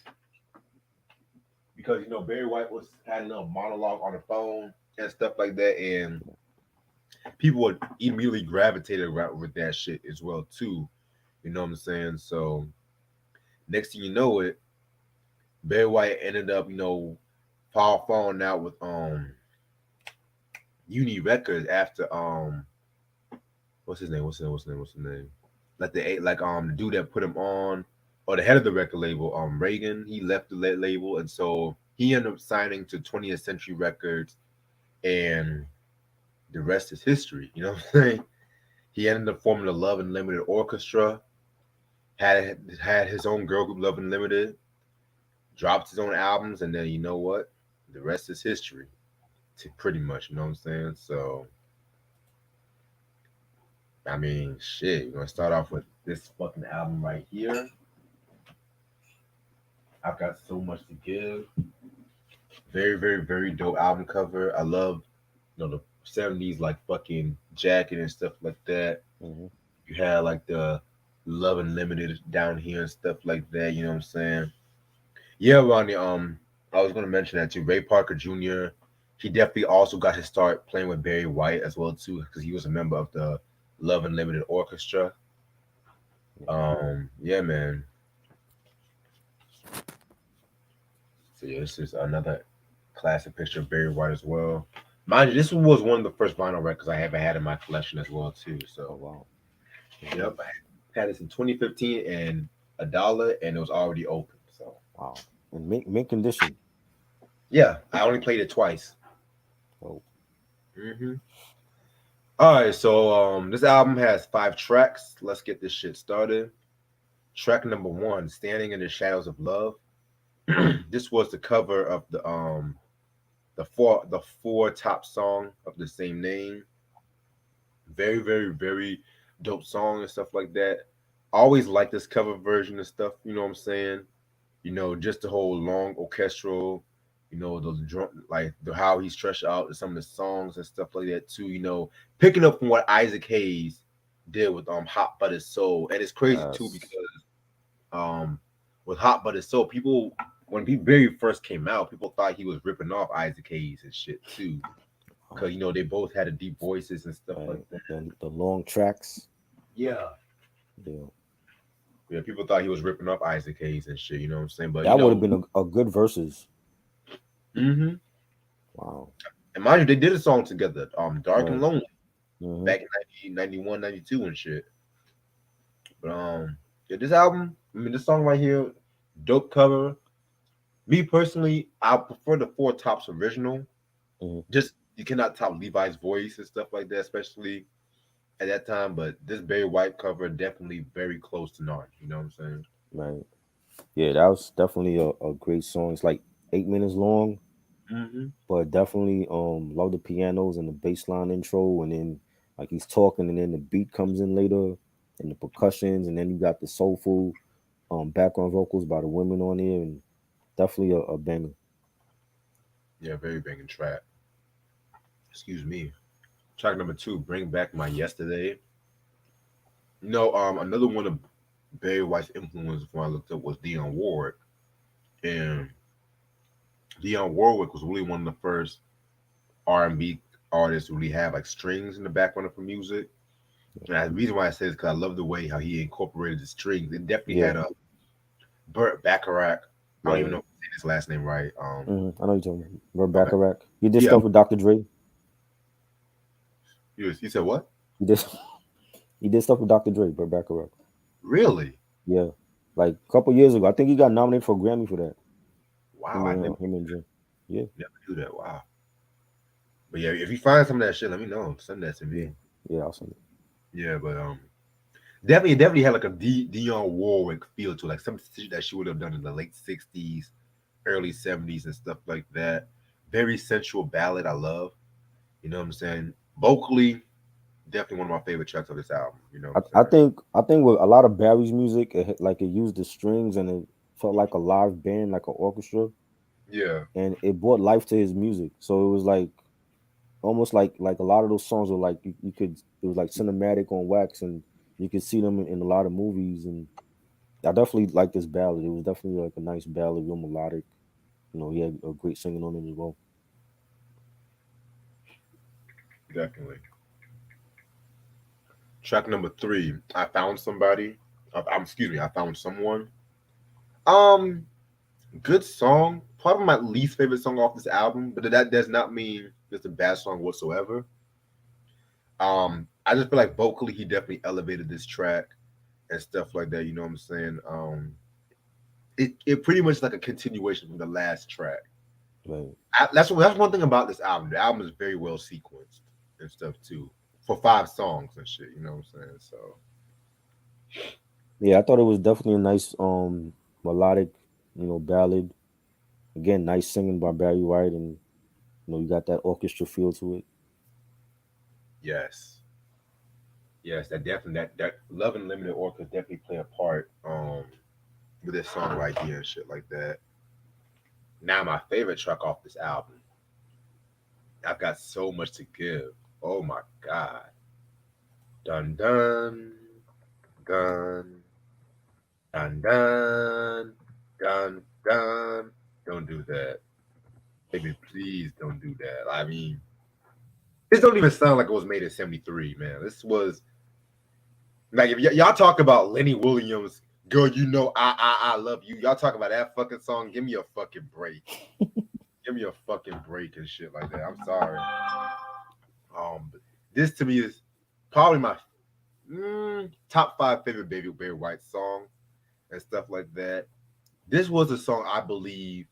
Because Barry White was had a little monologue on the phone and stuff like that, and people would immediately gravitate around with that shit as well too. You know what I'm saying? So next thing you know it, Barry White ended up, falling out with Uni Records after what's his name? Like the dude that put him on, or the head of the record label, Reagan, he left the label, and so he ended up signing to 20th Century Records, and the rest is history. You know what I'm saying? He ended up forming the Love Unlimited Orchestra, had his own girl group, Love Unlimited, dropped his own albums, and then you know what? The rest is history. Pretty much, you know what I'm saying? So I mean, shit. We're gonna start off with this fucking album right here. I've got so much to give. Very, very, very dope album cover. I love, the 70s like fucking jacket and stuff like that. Hmm. You had like the Love Unlimited down here and stuff like that. You know what I'm saying? Yeah, Ronnie. I was gonna mention that too. Ray Parker Jr. He definitely also got his start playing with Barry White as well too, because he was a member of the Love Unlimited Orchestra. Yeah, man. So yeah, this is another classic picture of Barry White as well. Mind you, this was one of the first vinyl records I ever had in my collection as well too. Oh So wow. yep, Hmm. I had this in 2015 and $1, and it was already open. So Wow. And mint condition. yeah, I only played it twice. Oh. hmm All right, so this album has 5 tracks. Let's get this shit started. Track number one, "Standing in the Shadows of Love." This was the cover of the four top song of the same name. Very, very, very dope song and stuff like that. I always like this cover version and stuff. You know what I'm saying? Just the whole long orchestral. The drum, like how he stretched out some of the songs and stuff like that too. Picking up from what Isaac Hayes did with "Hot Buttered Soul," and it's crazy too Yes. because um with "Hot Buttered Soul," people when he very first came out, people thought he was ripping off Isaac Hayes and shit too, because they both had the deep voices and stuff like Right. that. The long tracks. Yeah. Yeah. Yeah, people thought he was ripping off Isaac Hayes and shit, you know what I'm saying? But That would have been a good versus. hmm Wow. and mind you, they did a song together, "Dark and Right. Lonely," Hmm. back in 91, 92 and shit. But yeah, this album, I mean, this song right here, dope cover. Me personally, I prefer the Four Tops original. Hmm. Just you cannot top Levi's voice and stuff like that, especially at that time. But this Barry White cover definitely very close to Narn. You know what I'm saying? Right. Yeah, that was definitely a great song. It's like 8 minutes long, hmm but definitely love the pianos and the bass line intro, and then like he's talking, and then the beat comes in later, and the percussions, and then you got the soulful background vocals by the women on there, and definitely a banger. Yeah, very banging track. Excuse me. Track number two, "Bring Back My Yesterday." Another one of Barry White's influence when I looked up was Dionne Warwick, and Dionne Warwick was really one of the first R&B artists who really have like strings in the background of her music. And the reason why I say is because I love the way how he incorporated the strings. It definitely Yeah, had a Burt Bacharach. I don't even know right. if I'm saying his last name right. I know you're talking about Burt Okay, Bacharach. He did yeah. stuff with Dr. Dre. You said what? He did he did stuff with Dr. Dre, Burt Bacharach. Really? Yeah, like a couple years ago. I think he got nominated for a Grammy for that. Wow, I never Him and Jim. Yeah, never knew that. Wow. But yeah, if you find some of that shit, let me know. Send that to yeah, me. yeah. I'll send it. Yeah, but definitely had like a Dionne Warwick feel to it, like some shit that she would have done in the late '60s, early '70s, and stuff like that. Very sensual ballad. I love. You know what I'm saying? Vocally, definitely one of my favorite tracks of this album. You know what I'm saying? I think with a lot of Barry's music, like it used the strings and it felt like a live band, like an orchestra, Yeah, and it brought life to his music. So it was like almost like a lot of those songs were like you could it was like cinematic on wax, and you could see them in a lot of movies. And I definitely like this ballad. It was definitely like a nice ballad, real melodic. He had a great singing on it as well. definitely. Track number three, "I Found Somebody." Excuse me, "I Found Someone." Um, Good song. Probably my least favorite song off this album, but that does not mean it's a bad song whatsoever. I just feel like vocally he definitely elevated this track and stuff like that. You know what I'm saying? It pretty much like a continuation from the last track. Right. That's one thing about this album. The album is very well sequenced and stuff too for 5 songs and shit. You know what I'm saying? So Yeah, I thought it was definitely a nice melodic, ballad. Again, nice singing by Barry White, and you got that orchestra feel to it. yes, yes, that definitely that Love and Limited Orchestra definitely play a part with this song right here and shit like that. Now my favorite track off this album, I've got so much to give. Oh my god. Dun dun dun dun dun dun dun. Don't do that. Baby, please don't do that. I mean, this don't even sound like it was made in '73, man. This was like if y'all talk about Lenny Williams, girl, you know I love you. Y'all talk about that fucking song. Give me a fucking break. Give me a fucking break and shit like that. I'm sorry. But this to me is probably my top five favorite Baby Barry White song and stuff like that. This was a song I believe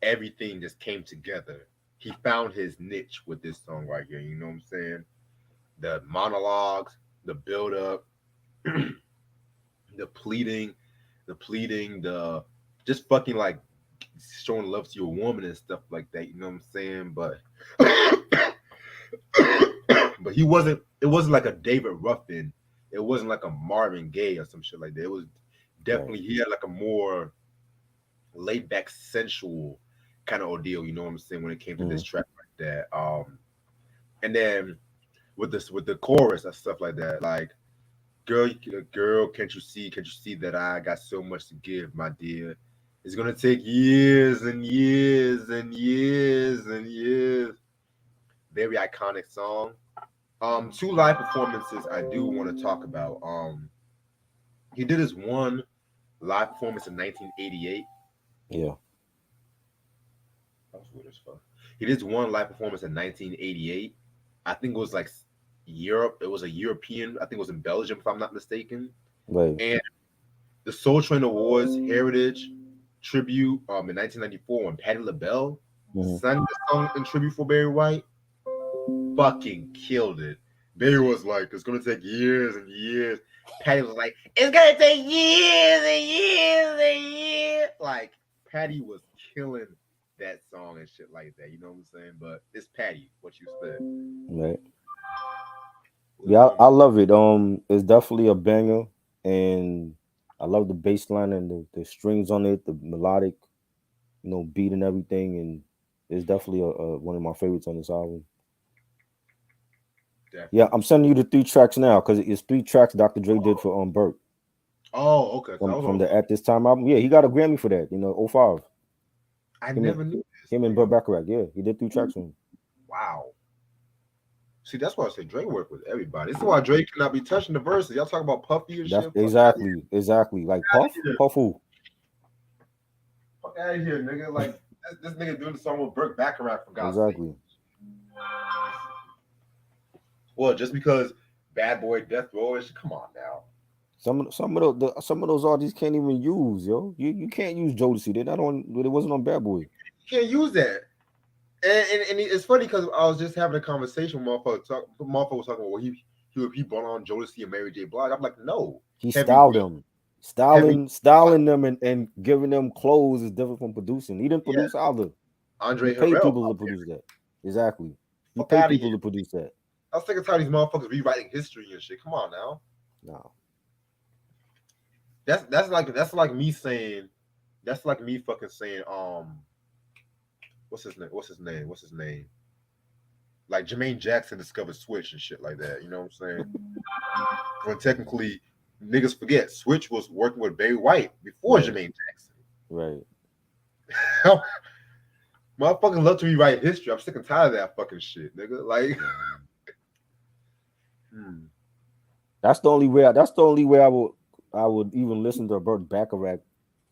everything just came together. He found his niche with this song right here. You know what I'm saying? The monologues, the build up, the pleading, the just fucking like showing love to your woman and stuff like that. You know what I'm saying? But but he wasn't. It wasn't like a David Ruffin. It wasn't like a Marvin Gaye or some shit like that. It was Right. definitely he had like a more laid back, sensual kind of ordeal. You know what I'm saying when it came to this Mm-hmm. track like that. And then with the chorus and stuff like that, like girl, can't you see that I got so much to give, my dear. It's gonna take years and years and years and years. Very iconic song. Two live performances I do want to talk about. He did his one live performance in 1988. Yeah. That was weird as fuck. He did one live performance in 1988. I think it was like Europe. It was a European. I think it was in Belgium, if I'm not mistaken. Right. And the Soul Train Awards Heritage Tribute in 1994 when Patti LaBelle Mm-hmm. sang the song in tribute for Barry White, fucking killed it. Barry was like, it's gonna take years and years. Patty was like, it's gonna take years and years and years. Like Patty was killing that song and shit like that. You know what I'm saying? But it's Patty, what you said. Right. Yeah, I love it. It's definitely a banger, and I love the bass line and the strings on it, the melodic, beat and everything, and it's definitely one of my favorites on this album. Yeah, Definitely. I'm sending you the three tracks now because it's three tracks Dr. Dre did for Burt Oh, okay. So I was from on. the At This Time album. Yeah, he got a Grammy for that. '05. I Him and never knew this, him and Burt nigga. Bacharach. Yeah, he did three tracks for him. Wow. See, that's why I say Drake work with everybody. This is why Drake cannot be touching the verses. Y'all talk about Puffy and That's shit. exactly like Puff. Here. Puff who? Fuck out of here, nigga. Like this nigga doing the song with Burt Bacharach for God's sake. Exactly. Well, just because Bad Boy Death Row is come on now. Some of those artists can't even use, yo. You can't use Jodeci. They're not on. It wasn't on Bad Boy. You can't use that. And it's funny because I was just having a conversation with motherfucker was talking about he brought on Jodeci and Mary J. Blige. I'm like, no. He Heavy styled them, heavy styling them, and giving them clothes is different from producing. He didn't yeah. produce either. He Andre paid Harrell. people to produce that. Exactly. He Fuck paid out of people here. to produce that. I was sick and tired of these motherfuckers rewriting history and shit. Come on now. No. That's like me fucking saying what's his name? What's his name? Like Jermaine Jackson discovered Switch and shit like that. You know what I'm saying? When technically niggas forget Switch was working with Barry White before Right. Jermaine Jackson. Right. Motherfuckers love to rewrite history. I'm sick and tired of that fucking shit, nigga. Like, That's the only way. That's the only way I would even listen to a Burt Bacharach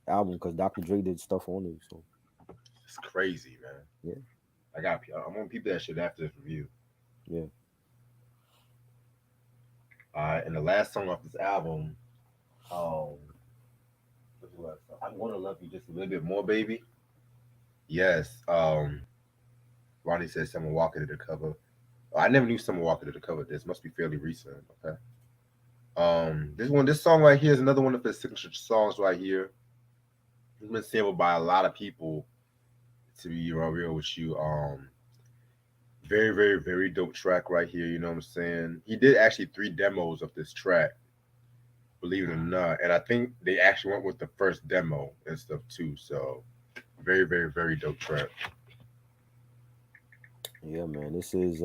album because Dr. Dre did stuff on it. So it's crazy, man. yeah. I'm gonna peep that shit after this review. Yeah. And the last song off this album, what's the last song? I want to love you just a little bit more, baby. Yes. Ronnie says Summer Walker did the cover. I never knew Summer Walker did the cover. This must be fairly recent. Okay. This song right here is another one of his signature songs right here. It's been sampled by a lot of people. To be real with you, very, very, very dope track right here. You know what I'm saying? He did actually 3 demos of this track, believe it or not, and I think they actually went with the first demo and stuff too. So, very, very, very dope track. Yeah, man. This is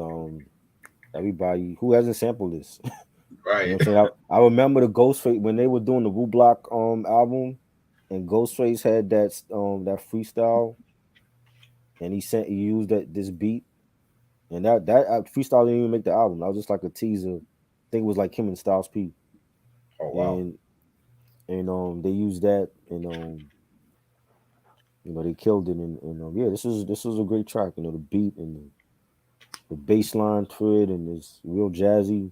everybody who hasn't sampled this. You know Right. what I'm saying? I remember the Ghostface when they were doing the Wu Block album, and Ghostface had that freestyle, and he used that this beat, and that freestyle didn't even make the album. That was just like a teaser. I think it was like him and Styles P, Oh wow. and they used that, and they killed it, and yeah, this is a great track. The beat and the bass line to it, and it's real jazzy.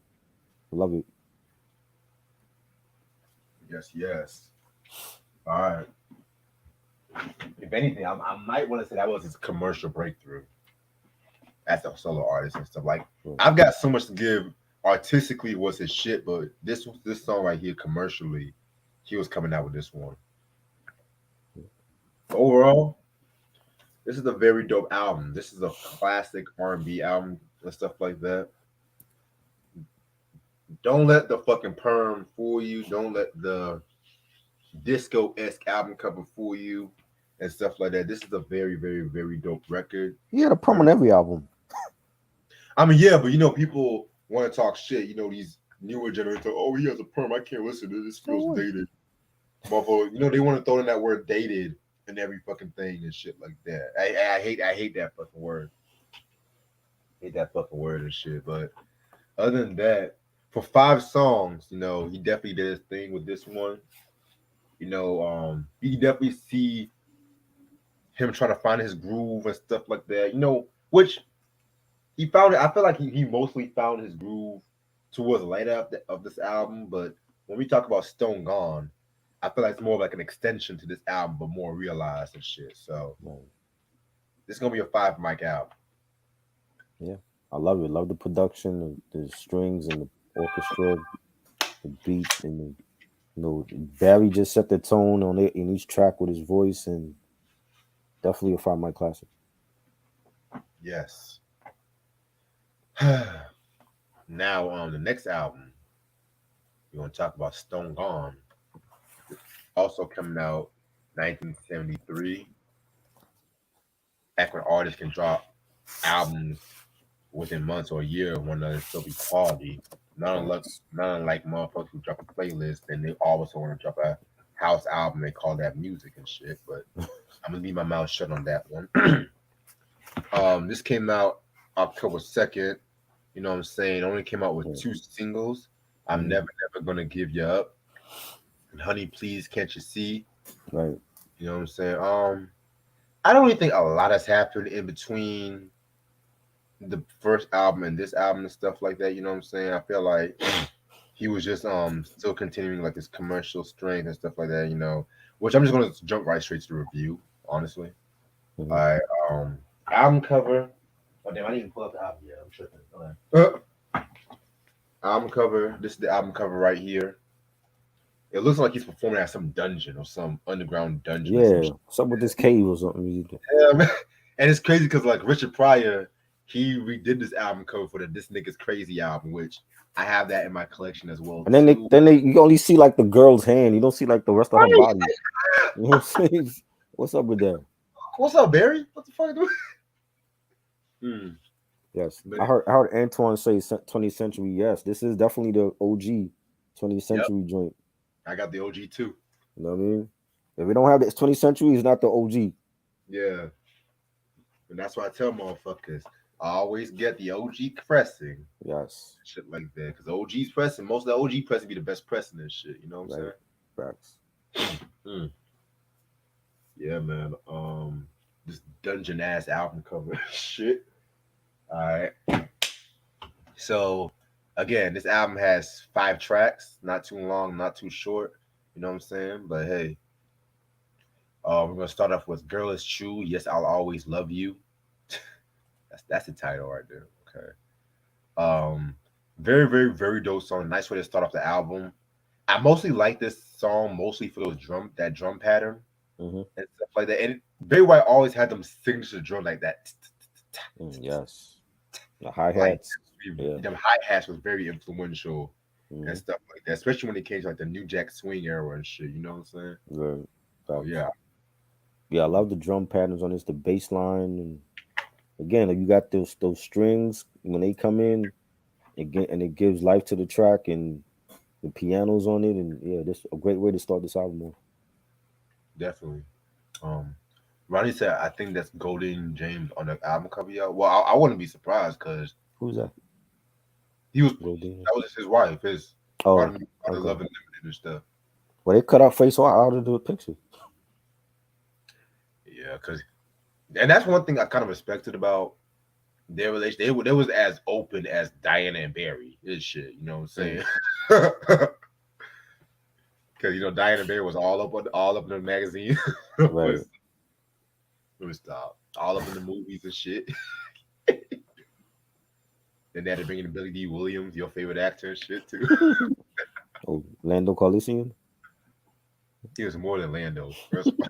I love it. Yes, yes. All right. If anything, I might want to say that was his commercial breakthrough as a solo artist and stuff. Like Yeah. I've got so much to give. Artistically was his shit, but this song right here commercially, he was coming out with this one. Overall, this is a very dope album. This is a classic R&B album and stuff like that. Don't let the fucking perm fool you. Don't let the disco esque album cover fool you and stuff like that. This is a very, very, very dope record. He had a perm Very. on every album. I mean, yeah, but people want to talk shit. These newer generation. Oh, he has a perm. I can't listen to this. So Feels what? dated. Motherfucker, they want to throw in that word dated in every fucking thing and shit like that. I hate that fucking word. Hate that fucking word and shit. But other than that, for 5 songs, he definitely did his thing with this one. You can definitely see him trying to find his groove and stuff like that. Which he found it. I feel like he mostly found his groove towards the later of this album. But when we talk about Stone Gone, I feel like it's more like an extension to this album, but more realized and shit. So Right. this is gonna be a 5 mic album. Yeah, I love it. Love the production, the strings, and the orchestra, the beat, and Barry just set the tone on it in each track with his voice, and definitely a five mic classic. Yes. Now on the next album, we're gonna talk about Stone Gone, also coming out 1973. Back when artists can drop albums within months or a year of one another and still be quality. Not unlike Facts. not unlike motherfuckers who drop a playlist and they always want to drop a house album. They call that music and shit. But I'm gonna leave my mouth shut on that one. This came out October 2nd. You know what I'm saying? It only came out with Yeah. 2 singles. I'm Mhm. never gonna give you up. And Honey, Please Can't You See? Right. You know what I'm saying? I don't really think a lot has happened in between the first album and this album and stuff like that. You know what I'm saying? I feel like he was just still continuing like his commercial strength and stuff like that. Which I'm just gonna jump right straight to the review. Honestly, Mhm. I album cover. Oh damn! I didn't even pull up the album yet. I'm tripping. Album cover. This is the album cover right here. It looks like he's performing at some dungeon or some underground dungeon or some Yeah. shit. What's up with this cave or something? Yeah, man. And it's crazy because like Richard Pryor, he redid this album cover for the This Nigga's Crazy album, which I have that in my collection as well And then too. you only see like the girl's hand. You don't see like the rest of her Right. body. You know what I'm saying? What's up with that? What's up, Barry? What the fuck? Hmm. Yes, Man. I heard Antoine say 20th century. Yes, this is definitely the OG 20th Yep. century joint. I got the OG too. You know what I mean? If we don't have this 20th century, it's not the OG. Yeah. And that's why I tell motherfuckers, I always get the OG pressing. Yes, Shit like that. Because OG's pressing, most of the OG pressing be the best pressing and shit. You know what I'm right. saying? Facts. Mm. Yeah, man. This dungeon ass album cover. Shit. All right. So again, this album has 5 tracks, not too long, not too short. You know what I'm saying? But hey, we're gonna start off with "Girl Is True." Yes, I'll always love you. That's the title right there. Okay. Um, very, very, very dope song. Nice way to start off the album. I mostly like this song mostly for that drum pattern Mm-hmm. and stuff like that. And Barry White always had them signature drum like that. Yes, the hi Like hats. Yeah. them hi hats was very influential and Mm-hmm. stuff like that, especially when it came to like the New Jack Swing era and shit. You know what I'm saying? Right. Oh Facts. yeah, Yeah, I love the drum patterns on this. The bass line and again, like, you got those strings when they come in, again, and it gives life to the track and the pianos on it, and yeah, this a great way to start this album off. Definitely. Um, Ronnie said, I think that's Golden James on the album cover. Yeah. Well, I wouldn't be surprised because Who's that? he was Goldie. that was his wife, his Oh, part of okay. Love and Limited and stuff. Well, they cut out face out of the picture. Yeah, because and that's one thing I kind of respected about their relation. They was as open as Diana and Barry is shit. You know what I'm saying? Mm, Because Diana and Barry was all up in the magazine. right. was was all up in the movies and shit. Then they had to bring in Billy D. Williams, your favorite actor and shit too. Oh, Lando Calrissian. He was more than Lando. First of all,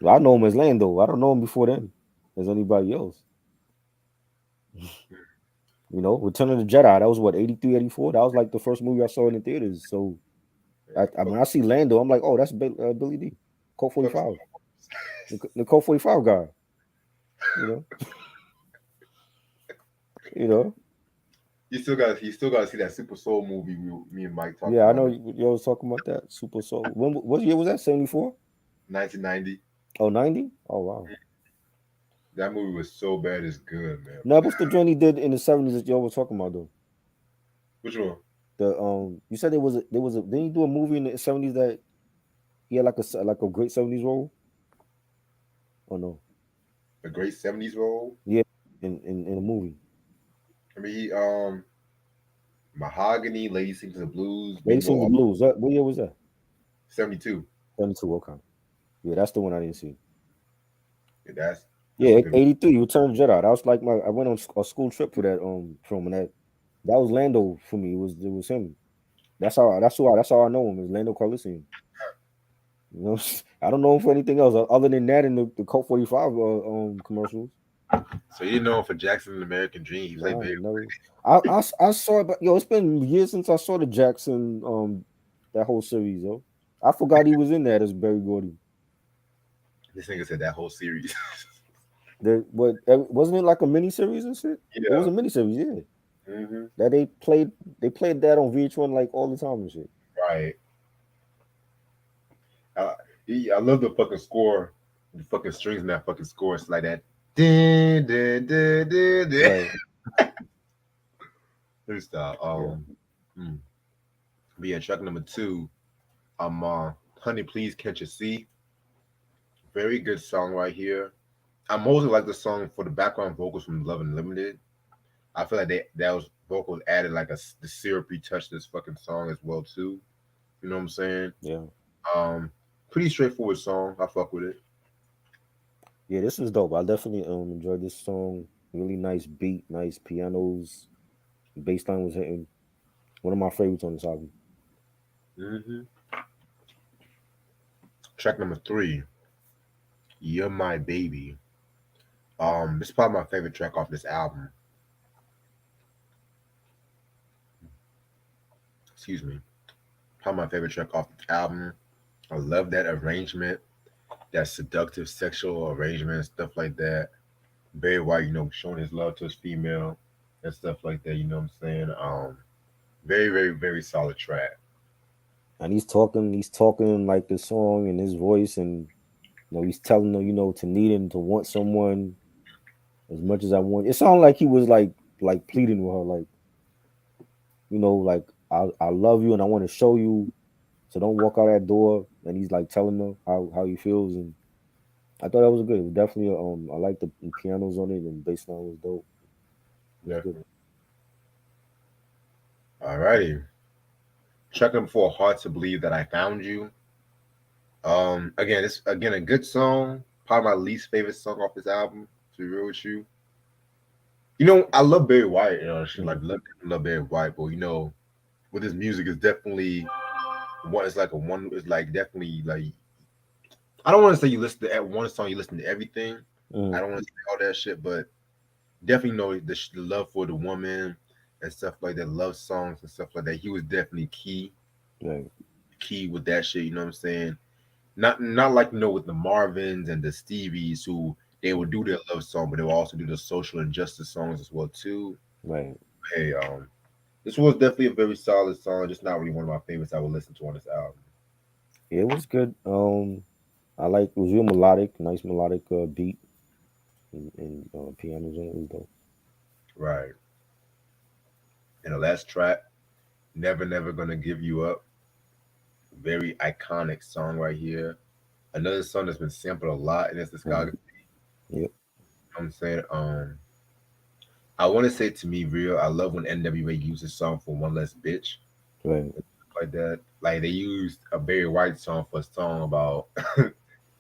Well, I know him as Lando. I don't know him before then as anybody else. Return of the Jedi. That was what 83, 84. That was like the first movie I saw in the theaters. So when I see Lando, I'm like, oh, that's Billy D. Colt fuck 45. The Colt 45 guy. You know, you know. you still got to see that Super Soul movie me and Mike talked Yeah, I about know in you was talking about that Super Soul. What year was that? 74? 1990. Oh, 90? Oh, wow. That movie was so bad it's good, man. Now, what's the joint he did in the 70s that y'all was talking about though? Which one? You said there was a didn't he do a movie in the 70s that he had like a great 70s role? Oh no. A great '70s role. Yeah, in a movie. I mean, Mahogany, Lady Sings the Blues, Lady Bingo, Sings the all Blues. What year was that? 72. 72, okay. Yeah, that's the one I didn't see. Yeah, that's a Yeah, good. 83, Return of the Jedi. That was like I went on a school trip for that film, and that was Lando for me. It was him. That's how I know him is Lando Calrissian. You know, I don't know him for anything else other than that and the Colt 45 commercials. So you didn't know him for Jackson and American Dream. He played Nah, Barry. no. I saw it, but it's been years since I saw the Jackson that whole series, yo. I forgot he was in that as Barry Gordy. This nigga said that whole series. Wasn't it like a mini series and shit? It was Yeah. a mini series, yeah. Hmm. That they played that on VH1 like all the time and shit. Right. I, I love the fucking score, the fucking strings in that fucking score. It's like that. Dun, dun, dun, dun, dun. Right. Let me stop. Yeah. Hmm. But yeah, track number two. Honey, please can't you see? Very good song right here. I mostly like the song for the background vocals from Love Unlimited. I feel like those vocals added like the syrupy touch to this fucking song as well too. You know what I'm saying? Yeah. Um, Pretty straightforward song. I fuck with it. Yeah, this was dope. I definitely enjoyed this song. Really nice beat, nice pianos. Bass line was hitting. One of my favorites on this album. Hmm. Track number three, "You're My Baby." This is probably my favorite track off this album. Excuse me. Probably my favorite track off the album. I love that arrangement, that seductive sexual arrangement and stuff like that. Barry White, showing his love to his female and stuff like that. You know what I'm saying? Very, very, very solid track. And he's talking like the song and his voice, and he's telling her, to need him, to want someone as much as I want. It sounded like he was like pleading with her, like I love you and I want to show you, so don't walk out that door. And he's like telling her how he feels, and I thought that was good. It was definitely I like the pianos on it, and bass line was dope. It was good. Definitely. Alrighty. Track number four, "Hard to Believe That I Found You." Again, it's again a good song. Probably my least favorite song off this album. To be real with you, I love Barry White. Shit, like Mhm. love Barry White, but with his music, is definitely one. It's like a one. It's like definitely like I don't want to say you listen to at one song, you listen to everything. I Mhm. don't want to say all that shit, but definitely know the love for the woman and stuff like that, love songs and stuff like that. He was definitely Right. key with that shit. You know what I'm saying? Not like with the Marvins and the Stevies who They would do their love song, but they would also do the social injustice songs as well too. Right. Hey, this was definitely a very solid song. Just not really one of my favorites I would listen to on this album. Yeah, it was good. I like it was real melodic, nice melodic beat and pianos on it. It was dope. Right. And the last track, Never Never Gonna Give You Up. Very iconic song right here. Another song that's been sampled a lot in this Mhm. discography. Yep. I'm saying, I want to say to me, real. I love when NWA uses song for One Less Bitch Right. like that. Like they used a Barry White song for a song about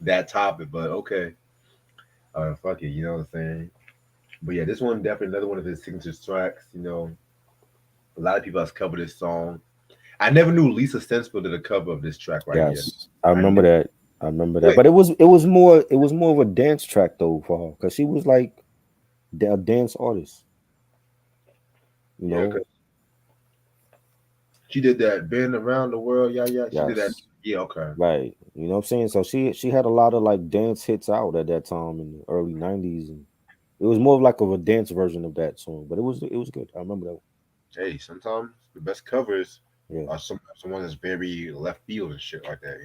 that topic, but okay, fuck it, you know what I'm saying? But yeah, this one definitely another one of his signature tracks. A lot of people has covered this song. I never knew Lisa Sensible did a cover of this track right here. Yes, I I remember never that. I remember that. wait, But it was more of a dance track though for her because she was like a dance artist. You yeah, know. because she did that "Been Around the World," yeah, yeah. She did that. Yes. Yeah, okay. Right. You know what I'm saying? So she had a lot of like dance hits out at that time in the early '90s, and it was more of like of a dance version of that song. But it was good. I remember that. Hey, sometimes the best covers Yeah. are someone that's very left field and shit like that.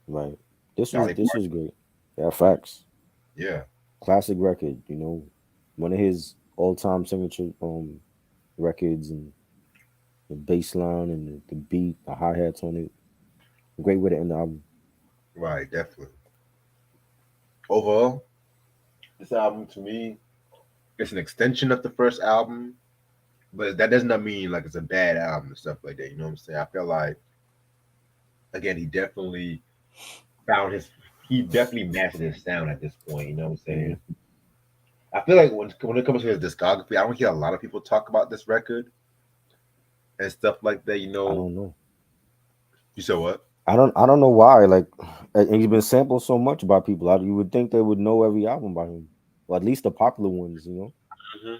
Right. Dolly This was Parton. great. Yeah. Facts. Yeah, Classic record. You know, one of his all time signature records and the bass line and the beat, the hi hats on it. Great way to end the album. right, definitely. Overall, this album to me, it's an extension of the first album, but that does not mean like it's a bad album and stuff like that. You know what I'm saying? I feel like again, found his he definitely mastered his sound at this point. You know what I'm Hmm. saying? I feel like when it comes to his discography, I don't hear a lot of people talk about this record and stuff like that. I don't know. You said what? I don't know why. Like, and he's been sampled so much by people. You would think they would know every album by him, or at least the popular ones. You know. Hmm.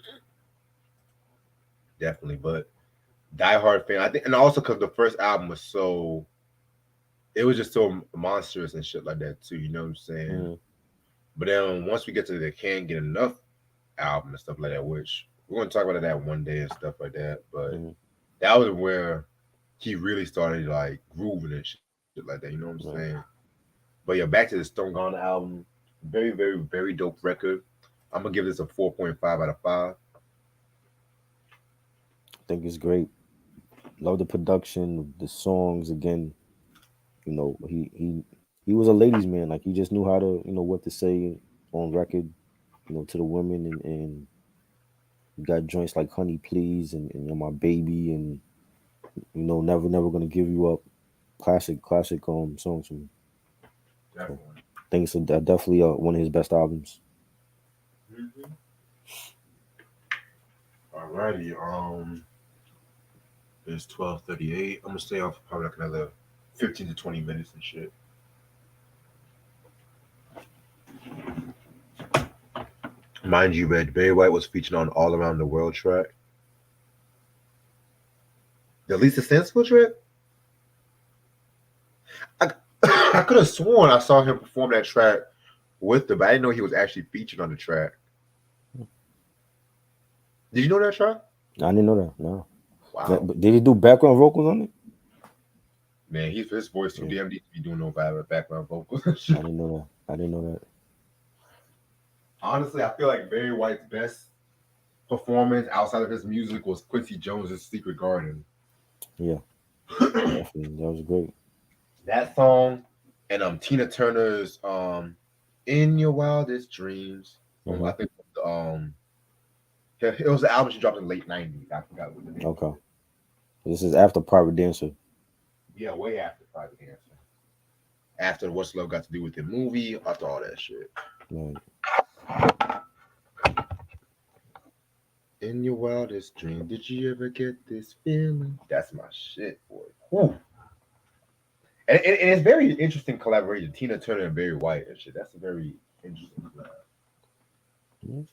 Definitely, but Die Hard fan. I think, and also because the first album was it was just so monstrous and shit like that too. You know what I'm saying? Hmm. But then once we get to the Can't Get Enough album and stuff like that, which we're gonna talk about that one day and stuff like that. But Hmm. that was where he really started like grooving and shit like that. You know what I'm saying? Right. But yeah, back to the Stone Gone album. Very, very, very dope record. I'm gonna give this a 4.5 out of 5. I think it's great. Love the production, the songs. Again, you know, he was a ladies' man. Like he just knew how to, you know, what to say on record. You know, to the women, and you got joints like "Honey Please" and "You're My Baby" and you know, never gonna give you up. Classic songs from me. So Definitely. I think it's definitely one of his best albums. Mm-hmm. Alrighty. It's 12:38. I'm gonna stay on for probably like another 15 to 20 minutes and shit. Mind you, Red Barry White was featured on All Around the World track. The Lisa Sensible track? I, I could have sworn I saw him perform that track with them, but I didn't know he was actually featured on the track. Did you know that track? I didn't know that. No. Wow. But did he do background vocals on it? Man, his voice too Yeah, damn deep to be doing no background vocals. I didn't know that. I didn't know that. Honestly, I feel like Barry White's best performance outside of his music was Quincy Jones's Secret Garden. Yeah, definitely. That was great. That song and Tina Turner's In Your Wildest Dreams from Hmm. I think it was the album she dropped in the late '90s. I forgot what the name of Okay. it. This is after Private Dancer. Yeah, way after Private Dancer. After What's Love Got to Do with the movie, after all that shit. Right. In your wildest dream, did you ever get this feeling? That's my shit, boy. Whew. And it's very interesting collaboration. Tina Turner and Barry White and shit. That's a very interesting collab. Mhm.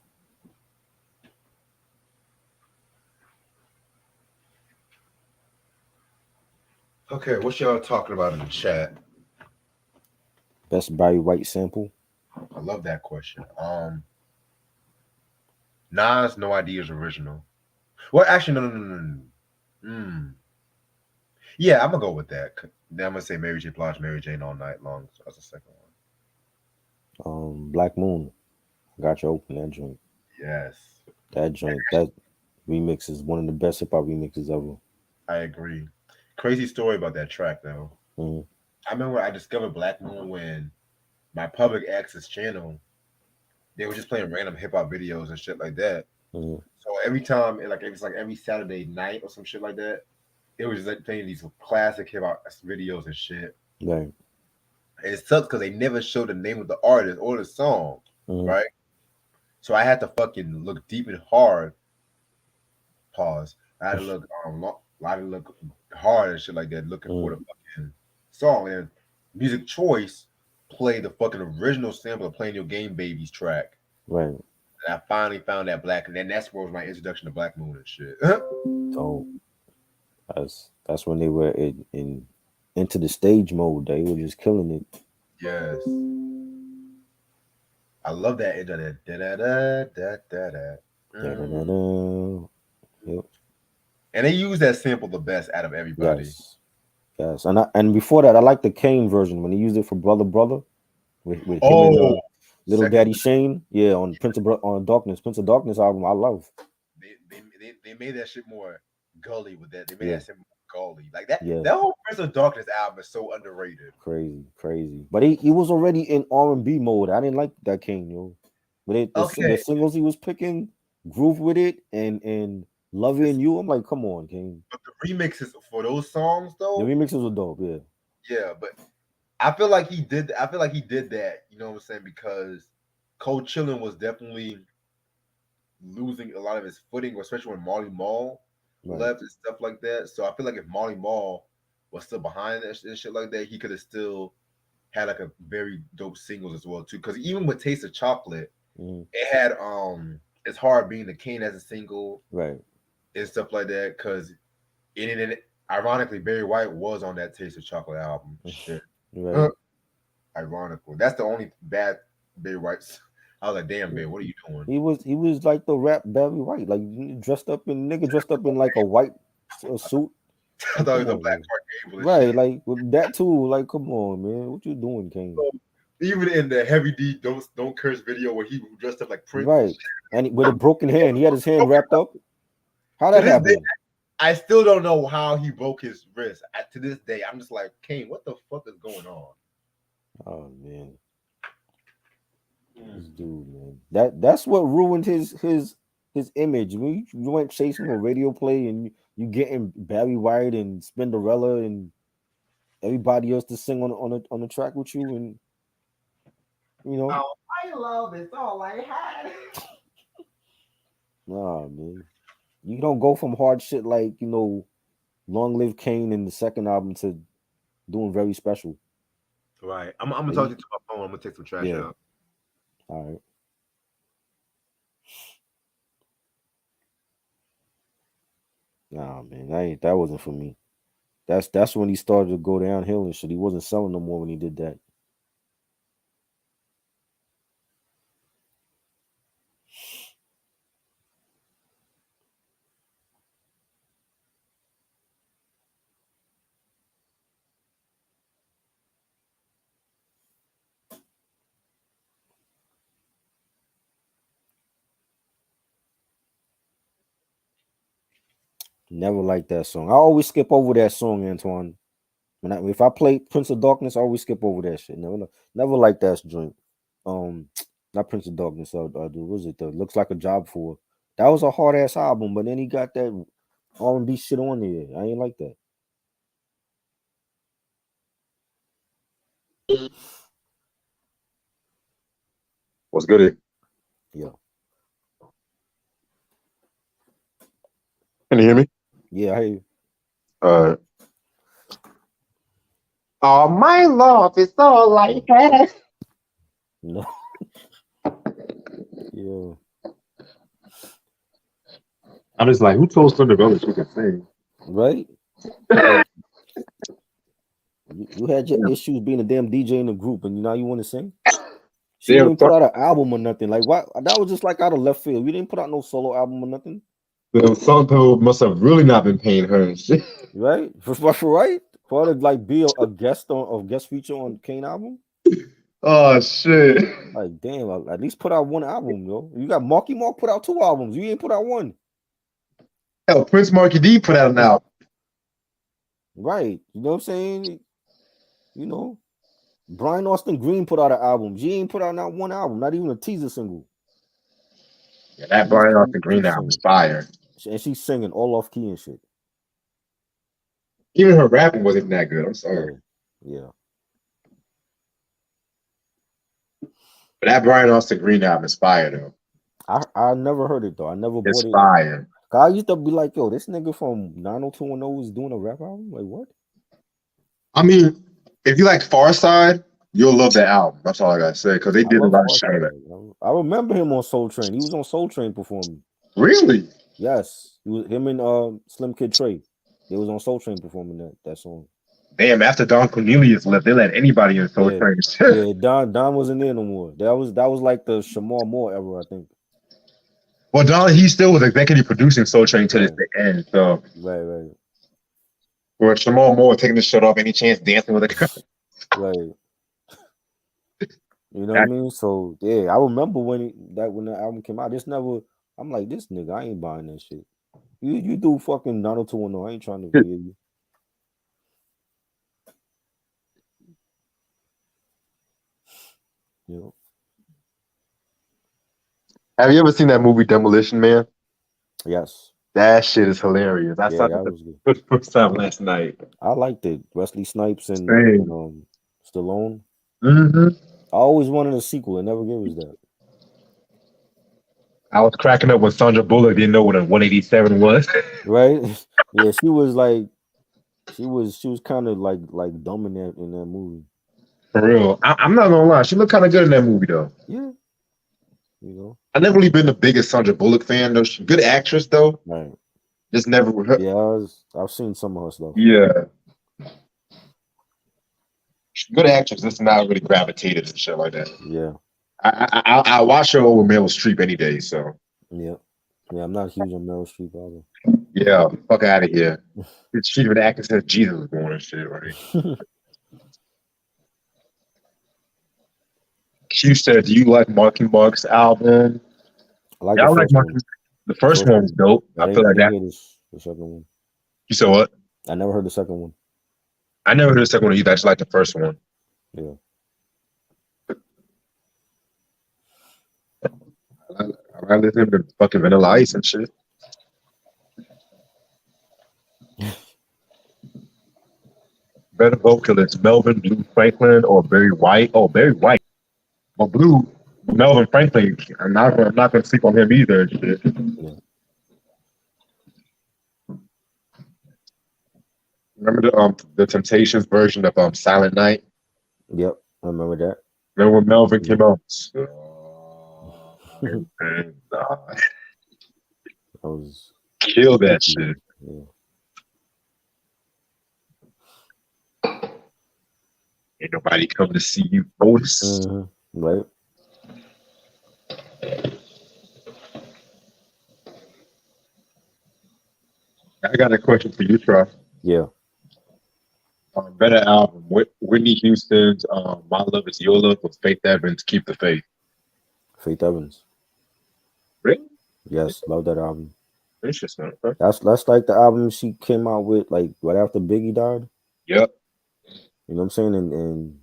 Okay, what y'all talking about in the chat? Best Barry White sample. I love that question. Nas, No Idea is original. Well, actually, no. Yeah, I'm gonna go with that. Then I'm gonna say Mary J. Blige, Mary Jane all night long. So that's the second one. Black Moon. Got you open that joint. Yes, That remix is one of the best hip hop remixes ever. I agree. Crazy story about that track though. Mm-hmm. I remember I discovered Black Moon when my public access channel, they were just playing random hip hop videos and shit like that. Mm-hmm. So every time, like it was like every Saturday night or some shit like that, it was just like playing these classic hip hop videos and shit. Right. And it sucks because they never showed the name of the artist or the song, Mm-hmm. right? So I had to fucking look deep and hard. Pause. I had to look I had to look hard and shit like that, looking for the fucking song. And Music Choice played the fucking original sample of Playing Your Game Babies track. Right. And I finally found that Black, and then that's where was my introduction to Black Moon and shit. So that's when they were in into the stage mode. They were just killing it. Yes. I love that. Yep. And they use that sample the best out of everybody. Yes. And before that, I like the Kane version when he used it for Brother with him and Little Daddy Shane. Yeah, on Prince of Darkness album. I love. They made that shit more gully with that. They made that shit more gully. Like that. Yeah. That whole Prince of Darkness album is so underrated. Crazy. But he was already in R&B mode. I didn't like that Kane, yo. But the singles he was picking, Groove with It and Loving You. I'm like, come on, Kane. But the remixes for those songs, though, the remixes were dope. Yeah. Yeah, but I feel like he did. I feel like he did that. You know what I'm saying? Because Cold Chillin' was definitely losing a lot of his footing, especially when Marley Marl left and stuff like that. So I feel like if Marley Marl was still behind that and shit like that, he could have still had like a very dope singles as well too. Because even with Taste of Chocolate, it had It's Hard Being the King as a single, right, and stuff like that. Because ironically, Barry White was on that Taste of Chocolate album. Shit, right. Ironical. That's the only bad Barry White. I was like, damn, Barry, what are you doing? He was like the rap Barry White, like dressed up in like a white suit. I thought he was a Black Clark Gable. Right, like with that too. Like, come on, man, what you doing, Kane? So, even in the Heavy D Don't Curse video where he dressed up like Prince, right, and with a broken hand, he had his hand wrapped up. How that happened? I still don't know how he broke his wrist. To this day, I'm just like, Kane, what the fuck is going on? Oh man, this dude, man, that's what ruined his image. You went chasing a radio play and you getting Barry White and Spinderella and everybody else to sing on the track with you, and you know. Oh, my love is all I had. Nah, man, you don't go from hard shit like Long Live Kane in the second album to doing Very Special. Right. I'm gonna talk to you to my phone. I'm gonna take some trash out. All right. Nah, man, that wasn't for me. That's when he started to go downhill and shit. He wasn't selling no more when he did that. Never liked that song. I always skip over that song, Antoine. If I play Prince of Darkness, I always skip over that shit. Never liked that joint. Not Prince of Darkness. Was it the Looks Like a Job for? That was a hard ass album, but then he got that R&B shit on there. I ain't like that. What's good? Yeah. Can you hear me? Yeah, I hear you. Oh, my love is all I have. No. Yeah. I'm just like, who told Cinderella she could sing? Right? You had your issues being a damn DJ in the group, and now you want to sing? She didn't even put out an album or nothing. Like what? That was just like out of left field. You didn't put out no solo album or nothing, Some people must have really not been paying her and shit. right? For right for her to like be a guest on a guest feature on Kane album. Oh shit. Like damn, at least put out one album, yo. You got Marky Mark put out 2 albums. You ain't put out one, Hell, Prince Marky D put out an album. right? You know what I'm saying? You know, Brian Austin Green put out an album. She ain't put out not one album, not even a teaser single. Yeah, that Brian Austin Green album was fire. And she's singing all off key and shit. Even her rapping wasn't that good. I'm sorry. Yeah. But that Brian Austin Green album is fire though. I never heard it though. I never bought it. Fire. I used to be like, yo, this nigga from 90210 is doing a rap album? Like what? I mean, if you like Far Side, you'll love that album. That's all I gotta say. Because they did a lot of shit on that. I remember him on Soul Train. He was on Soul Train performing. Really? Yes. He was him and Slim Kid Trey. They was on Soul Train performing that song. Damn, after Don Cornelius left, they let anybody in Soul Train. Yeah, Don wasn't there no more. That was like the Shamar Moore era, I think. Well, Don, he still was executive producing Soul Train to this end. So right. Where Shamar Moore taking the shirt off any chance dancing with a girl. Right. You know what I mean? So yeah, I remember when the album came out. I'm like, this nigga, I ain't buying that shit. You do fucking 90210. I ain't trying to hear you. You know. Have you ever seen that movie Demolition Man? Yes. That shit is hilarious. I saw that for the first time last night. I liked it. Wesley Snipes and Stallone. Mm-hmm. I always wanted a sequel. It never gave us that. I was cracking up when Sandra Bullock didn't know what a 187 was. Right? Yeah, she was kind of like dumb in that movie. For real. I'm not gonna lie. She looked kind of good in that movie though. Yeah. You know. I've never really been the biggest Sandra Bullock fan though. She's a good actress though. Right. Just never with her. Yeah, I've seen some of her stuff. Yeah. She's a good actress, just not really gravitated and shit like that. Yeah. I watch her over Meryl Streep any day, so. Yeah. Yeah, I'm not huge on Meryl Streep either. Yeah, fuck out of here. She's even acting since Jesus was born and shit, right? Q said, do you like Marky Mark's album? I like Marky. The first one was dope. I feel like that. The second one. You said what? I never heard the second one. I never heard the second one either. I just like the first one. Yeah. I listen to fucking Vanilla Ice and shit. Better vocalist, Melvin Blue Franklin or Barry White? Oh, Barry White. Well, Blue, Melvin Franklin. I'm not gonna sleep on him either. Shit. Yeah. Remember the Temptations version of Silent Night? Yep, I remember that. Remember when Melvin came out? I was kill that shit. Yeah. Ain't nobody come to see you, Otis. Right. I got a question for you, Troy. Yeah. Better album. Whitney Houston's My Love Is Your Love with Faith Evans, Keep the Faith. Faith Evans. Really? Yes, love that album. Interesting. Okay. That's like the album she came out with like right after Biggie died. Yep. You know what I'm saying? And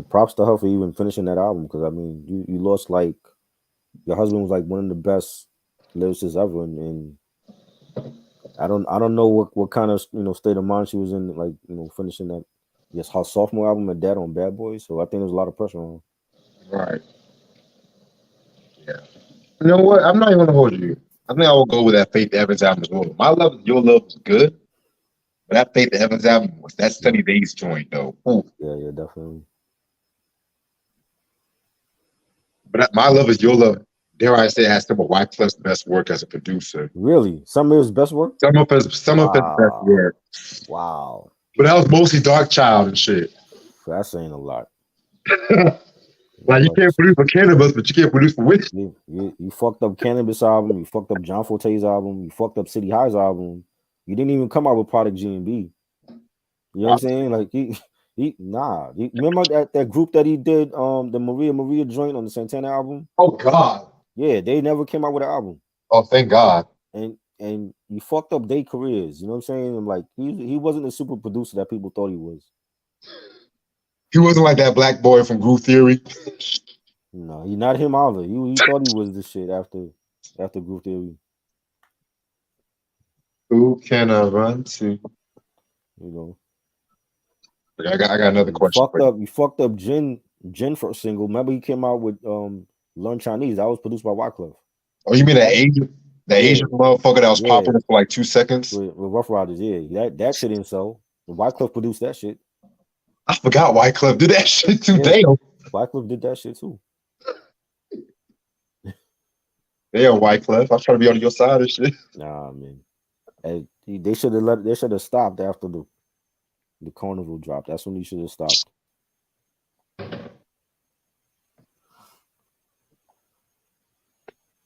props to her for even finishing that album, because I mean you lost like your husband was like one of the best lyricists ever, and I don't know what kind of state of mind she was in, like finishing that. Yes, her sophomore album and that on Bad Boys. So I think there's a lot of pressure on her. Right. Yeah. You know what? I'm not even gonna hold you. I think I will go with that Faith Evans album as well. My Love Is Your Love was good, but that Faith Evans album was that Sunny Days joint though. Ooh. Yeah, definitely. But My Love Is Your Love, dare I say, has some of Wyclef's best work as a producer. Really? Some of his best work? Some of his best work. Wow. But that was mostly Dark Child and shit. That's saying a lot. Like you can't produce for cannabis, but you can't produce for weed. You fucked up Cannabis album. You fucked up John Forte's album. You fucked up City High's album. You didn't even come out with Product G and B. You know what I'm saying? Like remember that group that he did the Maria joint on the Santana album? Oh God. Yeah, they never came out with an album. Oh, thank God. And you fucked up their careers. You know what I'm saying? I'm like he wasn't the super producer that people thought he was. He wasn't like that black boy from Groove Theory. No, he's not him either. He thought he was the shit after Group Theory. Who can I run to? You know. I got another question. You fucked up Jin first single. Remember he came out with Learn Chinese. That was produced by Wyclef. Oh, you mean Asian motherfucker that was popular for like 2 seconds? With Rough Riders, yeah. That shit didn't sell. Wyclef produced that shit. I forgot Wyclef did that shit too. Damn. Wyclef did that shit too. Damn, Wyclef. I was trying to be on your side and shit. Nah, man. They should have stopped after the Carnival dropped. That's when he should have stopped.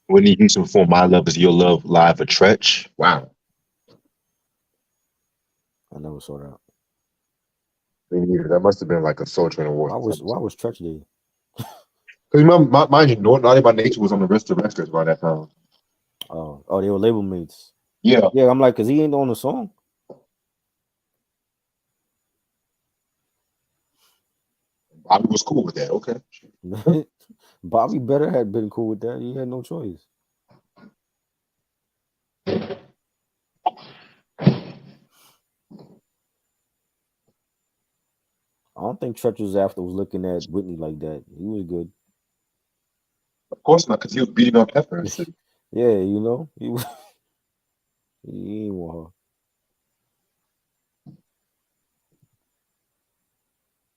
Whitney Houston performed My Love Is Your Love live at Tretch. Wow. I never saw that. Me neither. That must have been like a Soul Train award. Why was Tretch there? Because mind you, Naughty by Nature was on the Rest of Records by that time. Oh, they were label mates. Yeah. Yeah, I'm like, because he ain't on the song. Bobby was cool with that. Okay. Bobby better had been cool with that. He had no choice. I don't think Tretch was looking at Whitney like that. He was good. Of course not, because he was beating up Pepper and shit. Yeah, you know, he ain't want her.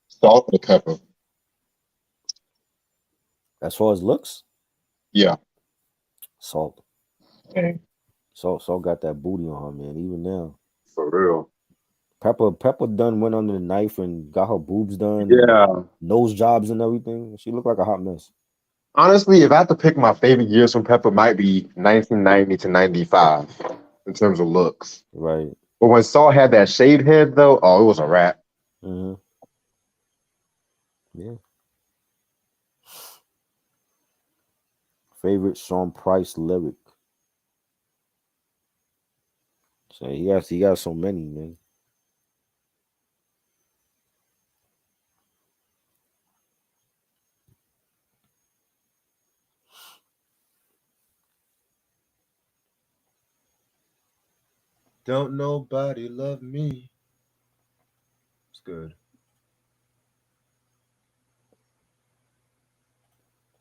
Salt or Pepper? As far as looks, yeah, Salt. Dang. Salt got that booty on her, man. Even now, For real. Pepper done went under the knife and got her boobs done. Yeah, nose jobs and everything. She looked like a hot mess. Honestly, if I had to pick my favorite years from Pepper, might be 1990 to 95 in terms of looks. Right. But when Salt had that shaved head, though, it was a wrap. Mm-hmm. Yeah. Favorite Sean Price lyric. So he got so many, man. Don't nobody love me. It's good.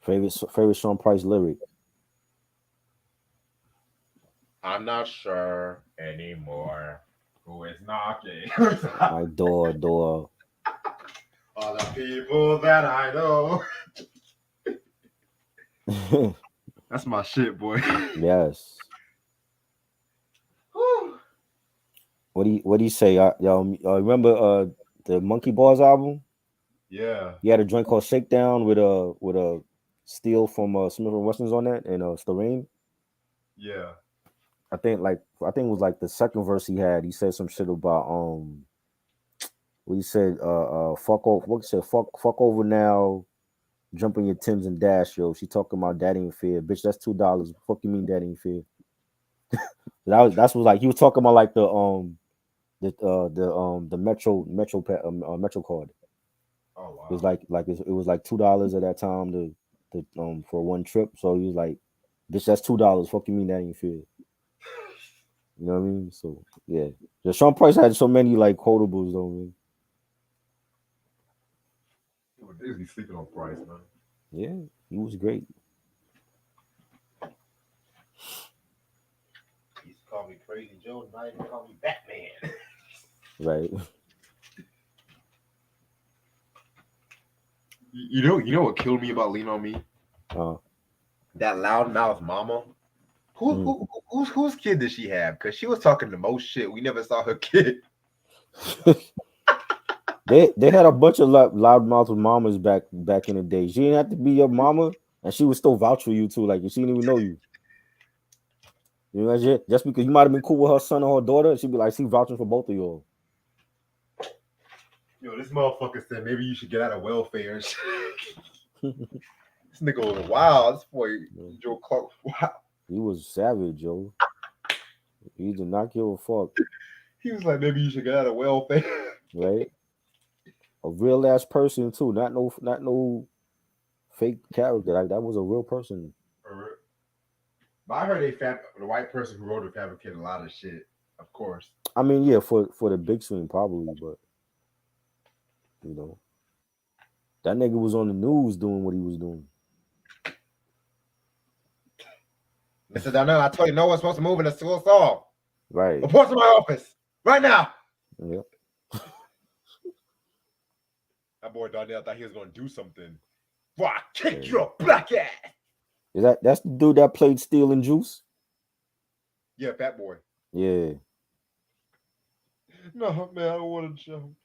Favorite Sean Price lyric. I'm not sure anymore who is knocking. My door. All the people that I know. That's my shit, boy. Yes. What do you say? Y'all remember the Monkey Bars album? Yeah. He had a joint called Shakedown with a Steel from Smith and Wesson's on that and Storine. Yeah. I think it was like the second verse he had. He said some shit about what he said fuck over. What he said fuck over now. Jump in your Timbs and dash, yo. She talking about daddy ain't fair, bitch. That's $2. Fuck you mean daddy ain't fair? That's what like he was talking about like the Metro card. Oh wow. It was like it was like $2 at that time to for one trip. So he was like, bitch, that's $2. Fuck you mean that ain't fair? You know what I mean? So yeah. Sean Price had so many like quotables though, man. Niggas be sleeping on Price, man. Yeah, he was great. He used to call me Crazy Joe, now he call me Batman. Right. You know what killed me about Lean on Me? That loudmouth mama. Whose kid did she have? Because she was talking the most shit. We never saw her kid. They had a bunch of loudmouth mamas back in the day. She didn't have to be your mama, and she would still vouch for you too. Like if she didn't even know you. You know, just because you might have been cool with her son or her daughter, she'd be like, she vouching for both of y'all. Yo, this motherfucker said maybe you should get out of welfare. This nigga was wild. This boy, Joe Clark, wow. He was savage, yo. He did not give a fuck. He was like, maybe you should get out of welfare. Right? A real ass person too, not no fake character. Like that was a real person. But I heard the white person who wrote it fabricated a lot of shit. Of course. I mean, yeah, for the big screen probably, but you know, that nigga was on the news doing what he was doing. They said, I know. I told you, no one's supposed to move in a school song. Right. Report to my office right now. Yeah. That boy Darnell thought he was gonna do something. Boy, I kick your black ass. That's the dude that played Steel and Juice? Yeah, Fat Boy. Yeah. No, man, I don't want to jump.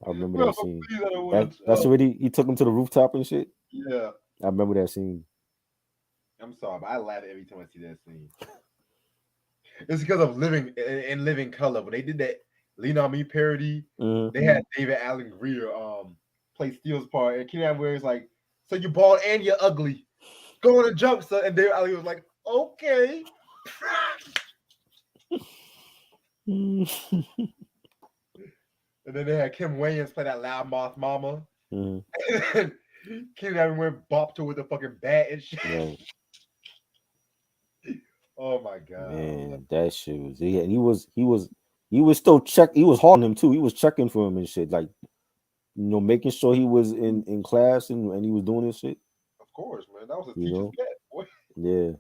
I remember that scene. Please, that's already he took him to the rooftop and shit. Yeah. I remember that scene. I'm sorry, but I laugh every time I see that scene. It's because of Living Color. When they did that Lean On Me parody, they had David Allen Greer play Steel's part, and Keenan Ware like, so you bald and you're ugly. Go on a jump, son. And David Allen was like, okay. And then they had Kim Wayans play that loudmouth mama. And Keenan Ware bopped her with a fucking bat and shit. Yeah. Oh my god, man, that shit was. Yeah, he was still check. He was hauling him too. He was checking for him and shit, like making sure he was in class and he was doing his shit. Of course, man, that was a teacher's pet, boy. Yeah.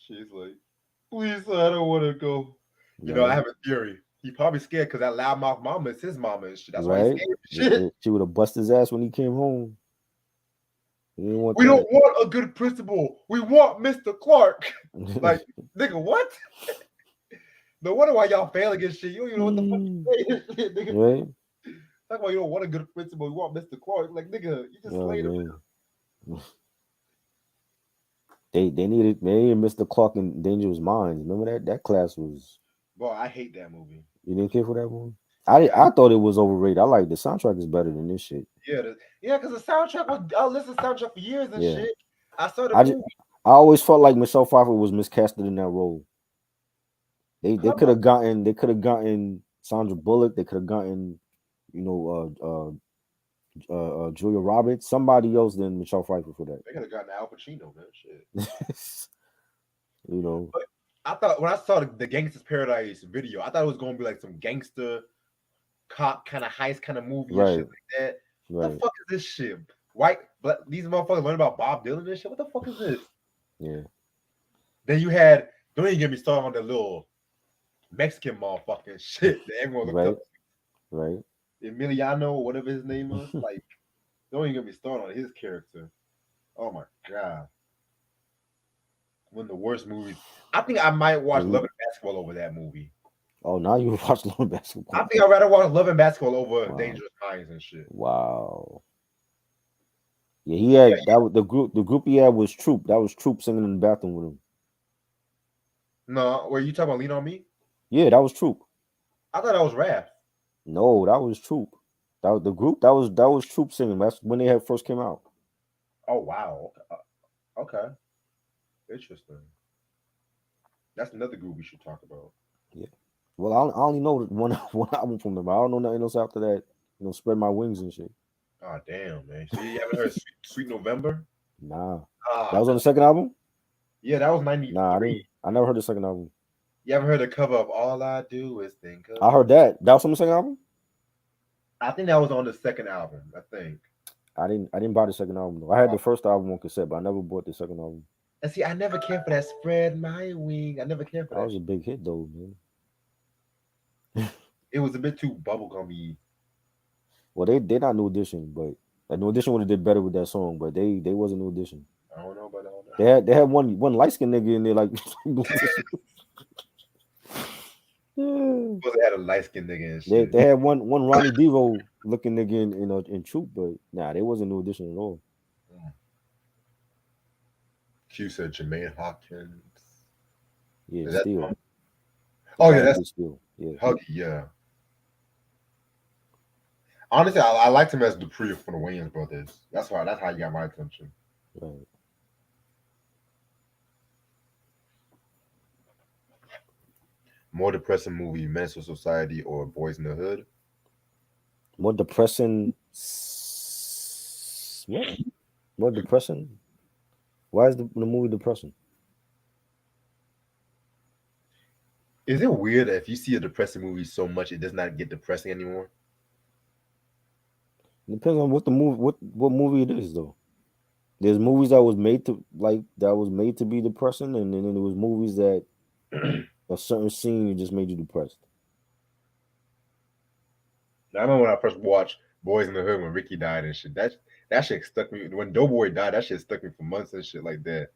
She's like, please, I don't want to go. You know, I have a theory. He probably scared because that loudmouth mama is his mama and shit. That's why he's scared. Shit. She would have busted his ass when he came home. We don't want a good principal. We want Mr. Clark. Like, nigga, what? No wonder why y'all failing and shit. You don't even know what the fuck you say. Nigga. Right? That's why you don't want a good principal. You want Mr. Clark. Like, nigga, you just slayed him. They needed Mr. Clark in Dangerous Minds. Remember that class was. Boy, I hate that movie. You didn't care for that one? I thought it was overrated. I like the soundtrack is better than this shit. Yeah, because the soundtrack was I listened to the soundtrack for years and shit. I saw the movie. I always felt like Michelle Pfeiffer was miscasted in that role. They could have gotten Sandra Bullock. They could have gotten Julia Roberts, somebody else than Michelle Pfeiffer for that. They could have gotten Al Pacino, man. Shit. But I thought when I saw the Gangsta's Paradise video, I thought it was gonna be like some gangster cop kind of heist kind of movie and shit like that. What the fuck is this shit? These motherfuckers learn about Bob Dylan and shit. What the fuck is this? Yeah. Then you had, don't even get me started on that little Mexican motherfucking shit that everyone looked up. Right. Emiliano or whatever his name was. Like, don't even get me started on his character. Oh my god. One of the worst movies. I think I might watch Love and Basketball over that movie. Oh, now you watch Love and Basketball. I think I'd rather watch Love and Basketball over Dangerous Minds and shit. Wow. Yeah, he had that was the group he had was Troop. That was Troop singing in the bathroom with him. No, were you talking about Lean On Me? Yeah, that was Troop. I thought that was Raph. No, that was Troop. That was the group. That was Troop singing. That's when they had first came out. Oh wow. Okay. Interesting. That's another group we should talk about. Yeah. Well, I only know one album from them. I don't know nothing else after that. Spread My Wings and shit. Oh damn, man. So you haven't heard Sweet November? Nah. That was on the second album? Yeah, that was 93. Nah, I never heard the second album. You ever heard the cover of All I Do Is Think of? I heard that. That was on the second album? I think that was on the second album, I think. I didn't buy the second album though. I had the first album on cassette, but I never bought the second album. And see, I never cared for that Spread My Wing. I never cared for that. That was a big hit though, man. It was a bit too bubblegummy. Well, they not New Edition, but New Edition would have did better with that song, but they wasn't New Edition. I don't know about that. They had one light skinned nigga in there like. Yeah. too. Supposed to had a light skinned nigga and They shit. they had one Ronnie Devo looking nigga in Troop, but nah, they wasn't no addition at all. Mm. Q said Jermaine Hopkins. Yeah, Is that still the oh yeah, guy who that's did Still. Yeah, Huggy, yeah. Honestly, I liked him as Dupree from the Wayans brothers. That's how he got my attention. right. More depressing movie, Menace to Society or Boys in the Hood. More depressing. What? More depressing? Why is the movie depressing? Is it weird that if you see a depressing movie so much, it does not get depressing anymore? Depends on what the movie what movie it is though. There's movies that was made to be depressing, and then there was movies that a certain scene just made you depressed. I remember when I first watched Boys in the Hood when Ricky died and shit. That shit stuck me. When Doughboy died, that shit stuck me for months and shit like that.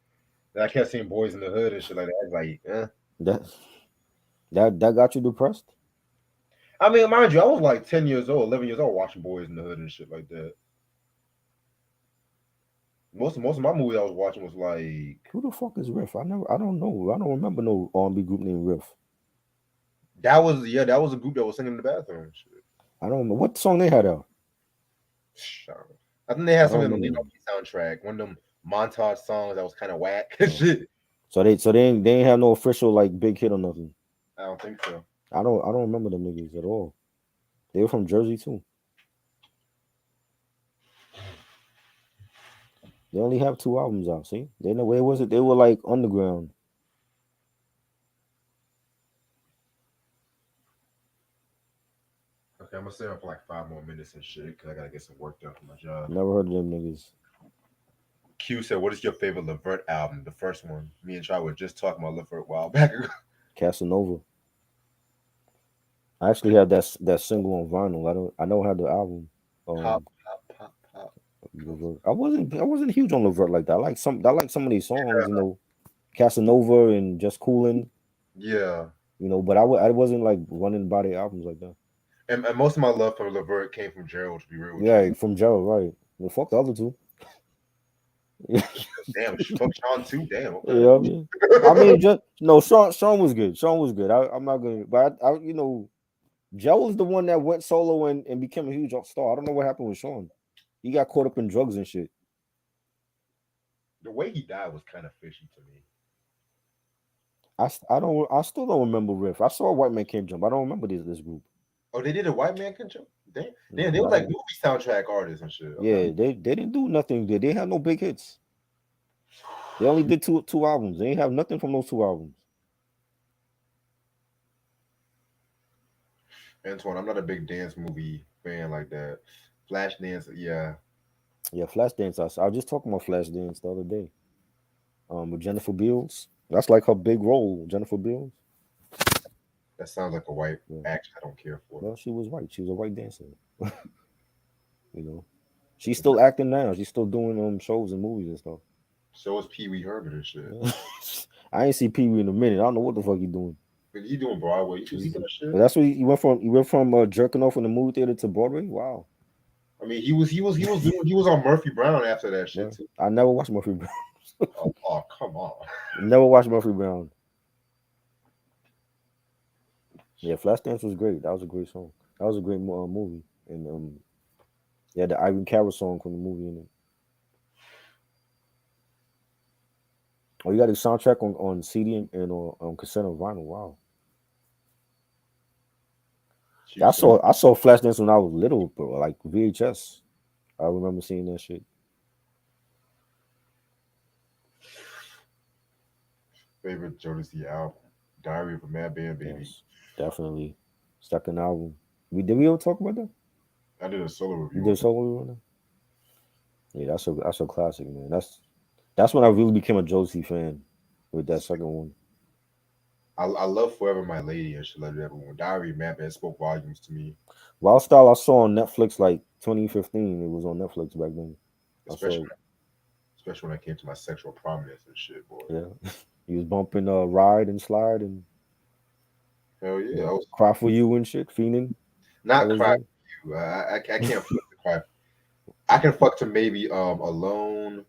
And I kept seeing Boys in the Hood and shit like that. I was like, eh. That that got you depressed? I mean, mind you, I was like 10 years old, 11 years old watching Boys in the Hood and shit like that. Most of my movies I was watching was like Who the fuck is Riff? I don't know. I don't remember no R&B group named Riff. that was a group that was singing in the bathroom and shit. I don't know what song they had out. I think they I had don't something on the remember Lean them. On Me soundtrack, one of them montage songs that was kind of whack and Oh. shit. So they ain't have no official like big hit or nothing. I don't think so. I don't remember them niggas at all. They were from Jersey too. They only have 2 albums out. See, they know where was it? They were like underground. Okay, I'm gonna stay up for like 5 more minutes and shit because I gotta get some work done for my job. Never heard of them niggas. Q said, "What is your favorite Levert album?" The first one. Me and Try were just talking about Levert a while back ago. Casanova. I actually have that single on vinyl. I don't have the album. Pop, Um, pop, pop, pop. Levert. I wasn't huge on Levert like that. I like some of these songs. Casanova and Just Coolin'. Yeah. But I wasn't like running by the albums like that. And most of my love for Levert came from Gerald, to be real with Yeah, you. from Gerald, right? Well, fuck the other two. Damn, fuck Sean too. Damn, You okay. know what I mean? I mean, just no. Sean was good. Sean was good. I'm not gonna, but Joe was the one that went solo and became a huge star. I don't know what happened with Sean. He got caught up in drugs and shit. The way he died was kind of fishy to me. I still don't remember Riff. I saw White Man Can't Jump. I don't remember this group. Oh, they did a white man control. Damn, damn, they No, was I like don't. movie soundtrack artists and shit. Okay. Yeah, they didn't do nothing. They didn't have no big hits. They only did two albums. They ain't have nothing from those 2 albums. Antoine, I'm not a big dance movie fan like that. Flash dance, yeah, Yeah, Flashdance. I was just talking about Flashdance the other day. With Jennifer Beals. That's like her big role, Jennifer Beals. that sounds like a white Yeah. action I don't care for. Well, she was white. She was a white dancer. you know. She's still acting now. She's still doing shows and movies and stuff. So is Pee Wee Herman and shit. Yeah. I ain't see Pee Wee in a minute. I don't know what the fuck he doing. But he doing Broadway. He doing shit. But that's what he went from. He went from jerking off in the movie theater to Broadway. Wow. I mean, he was on Murphy Brown after that shit Well, too. I never watched Murphy Brown. Oh, come on. Never watched Murphy Brown. Yeah, Flashdance was great. That was a great song. That was a great movie. And yeah, the Ivan Carroll song from the movie in it. Oh, you got the soundtrack on CD and on cassette and vinyl. Wow. Yeah, I saw Flashdance when I was little, bro. Like VHS. I remember seeing that shit. Favorite Jodeci album, Diary of a Madman Baby. Yes, definitely. Second album. Did we ever talk about that? I did a solo You review. did a solo review on that? Yeah, that's a classic, man. That's when I really became a Josie fan with that second one. I love Forever My Lady and shit like that. But when Diary of a Madman spoke volumes to me, Wild Style I saw on Netflix like 2015. It was on Netflix back then. I saw especially it. especially when I came to my sexual prominence and shit, boy. Yeah. He was bumping Ride and Slide and Hell yeah. I Yeah. was Cry for You and shit, Fiendin'. All not those cry joints. for you. I can't fuck to cry. I can fuck to maybe alone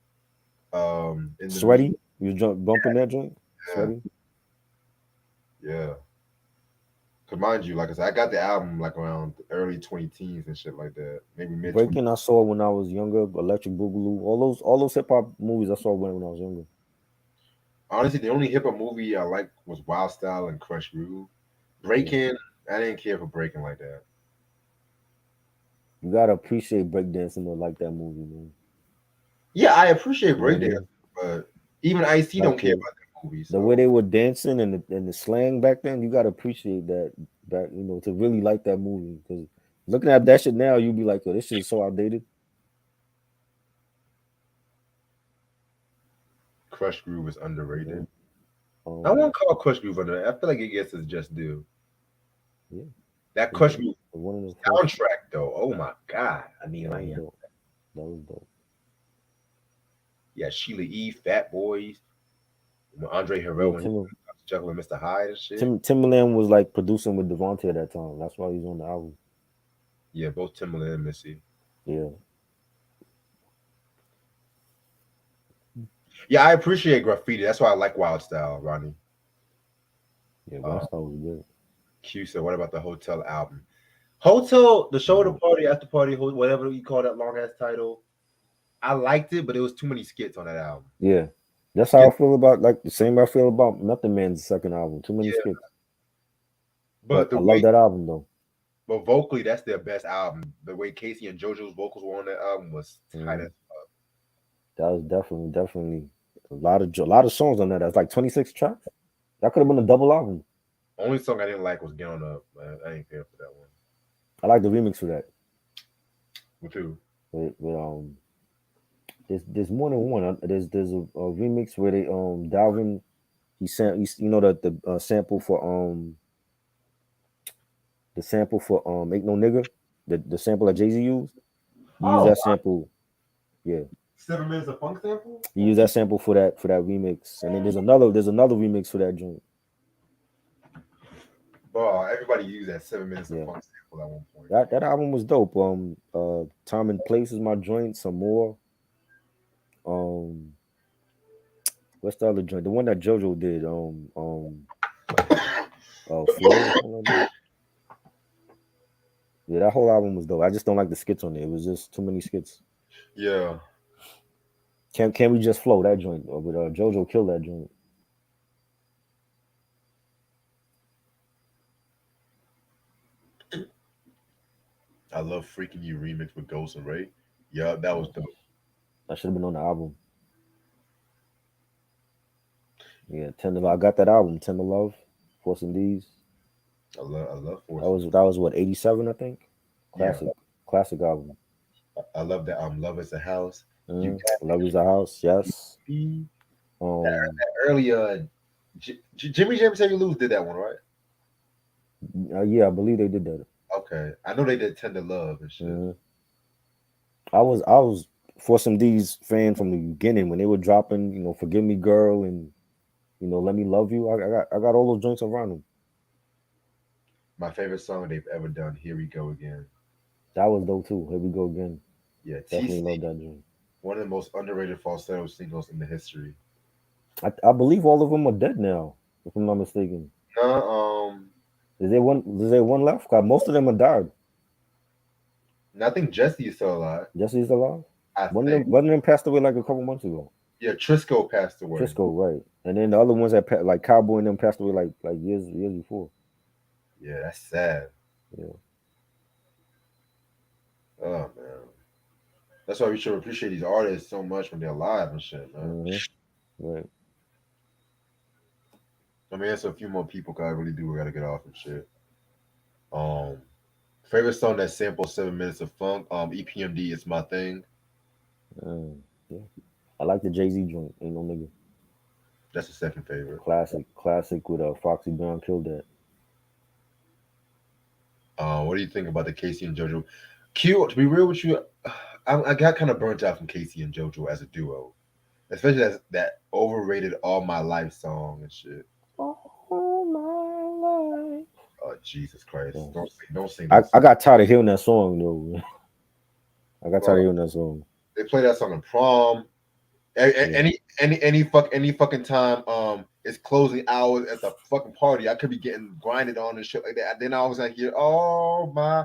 in the meat. Sweaty. You was bumping that joint. Yeah, Sweaty. yeah. Cause mind you, like I said, I got the album like around the early 20 teens and shit like that. Maybe mid 20. Breaking I saw when I was younger. Electric Boogaloo. All those hip hop movies I saw when I was younger. Honestly, the only hip hop movie I liked was Wild Style and Crush Groove. Yeah. Breaking, I didn't care for breaking like that. You gotta appreciate breakdancing to like that movie, man. Yeah, I appreciate You know what I breakdance, mean? but even Ice-T don't Like care the about that movie. the way So they were dancing and the slang back then, you gotta appreciate that back, to really like that movie. Because looking at that shit now, you'd be like, yo, this shit is so outdated. Crush Groove is You underrated. know? I won't Um, call Crush Groove underrated. I feel like it gets its just due. yeah, That it Crush did. Groove One of the first. soundtrack though, oh my god. I That mean, was like dope. That was dope. yeah, Sheila E, Fat Boys, Andre Harrell Yeah, when he was juggling Mr. Hyde and shit. Timberland was like producing with Devontae at that time. That's why he's on the album. Yeah, both Timbaland and Missy. Yeah, Yeah, I appreciate graffiti. That's why I like Wild Style, Ronnie. yeah, Uh, West was good. Q said, what about the Hotel album? Hotel, the show, the Mhm. party, after party, whatever you call that long ass title. I liked it, but it was too many skits on that album. Yeah, that's how I Skits, feel about like the same way I feel about Method Man's second album. Too many yeah. skits, But but the I love way, that album though. but vocally, that's their best album. The way Casey and JoJo's vocals were on that album was tight as Mhm. fuck. That was definitely a lot of songs on that. That's like 26 tracks. That could have been a double album. Only song I didn't like was Get On Up. Man. I ain't care for that one. I like the remix for that. With who? With there's more than one. There's a remix where they Dalvin he's the sample for Ain't No Nigga, the sample that Jay-Z used. He used Oh, that sample. Yeah, 7 minutes of funk sample? he used that sample for that remix. And then there's another remix for that joint. Bro, everybody used that 7 minutes of Yeah. funk sample at one point. That album was dope. Time and Place is my joint. Some more. Um, what's the other joint? The one that JoJo did. Flow or something like that. Yeah, that whole album was dope. I just don't like the skits on it. It was just too many skits. Yeah. Can we just flow that joint? But JoJo killed that joint. I love Freaking You remix with Ghost and Ray. Yeah, that was Yeah, dope. that should have been on the album. Yeah, Tender Love. I got that album, Tender Love, Force and D's. I love That Force. was that was what 87, I think. Yeah. Classic album. I love that Love is a House. You got Love is a House. Yes. me. Um. That early Jimmy Jam Say You Lose did that one, right? Yeah, I believe they did that. Okay. I know they did Tender Love and shit. Mhm. I was Force and D's fan from the beginning when they were dropping. Forgive Me, Girl, and Let Me Love You. I got all those joints around them. My favorite song they've ever done, Here We Go Again. That was dope too. Here we go again. Yeah, Definitely TC, love that joint. one of the most underrated falsetto singles in the history. I believe all of them are dead now, if I'm not mistaken. No, Is there one left? 'Cause most of them are died. I think Jesse is still alive. Jesse's alive. I think. One of them passed away like a couple months ago. Yeah, Trisco passed away. Trisco, right? And then the other ones that like Cowboy and them passed away like years before. Yeah, that's sad. Yeah. Oh man. That's why we should appreciate these artists so much when they're alive and shit, man. Right. I mean, there's a few more people 'cause I really do gotta get off and shit. Um, favorite song that samples 7 minutes of funk. EPMD is my thing. Yeah. I like the Jay-Z joint. Ain't No Nigga. That's the second favorite. Classic with Foxy Brown killed that. What do you think about the Casey and JoJo? Q, to be real with you, I got kind of burnt out from Casey and JoJo as a duo, especially as that overrated "All My Life" song and shit. All my life. Jesus Christ! Yeah. Don't sing I that song. got tired of hearing that song though. I got tired of Bro, hearing that song. they play that song in prom. Yeah. Any fucking time it's closing hours at the fucking party, I could be getting grinded on and shit like that. Then I was like, here, oh my,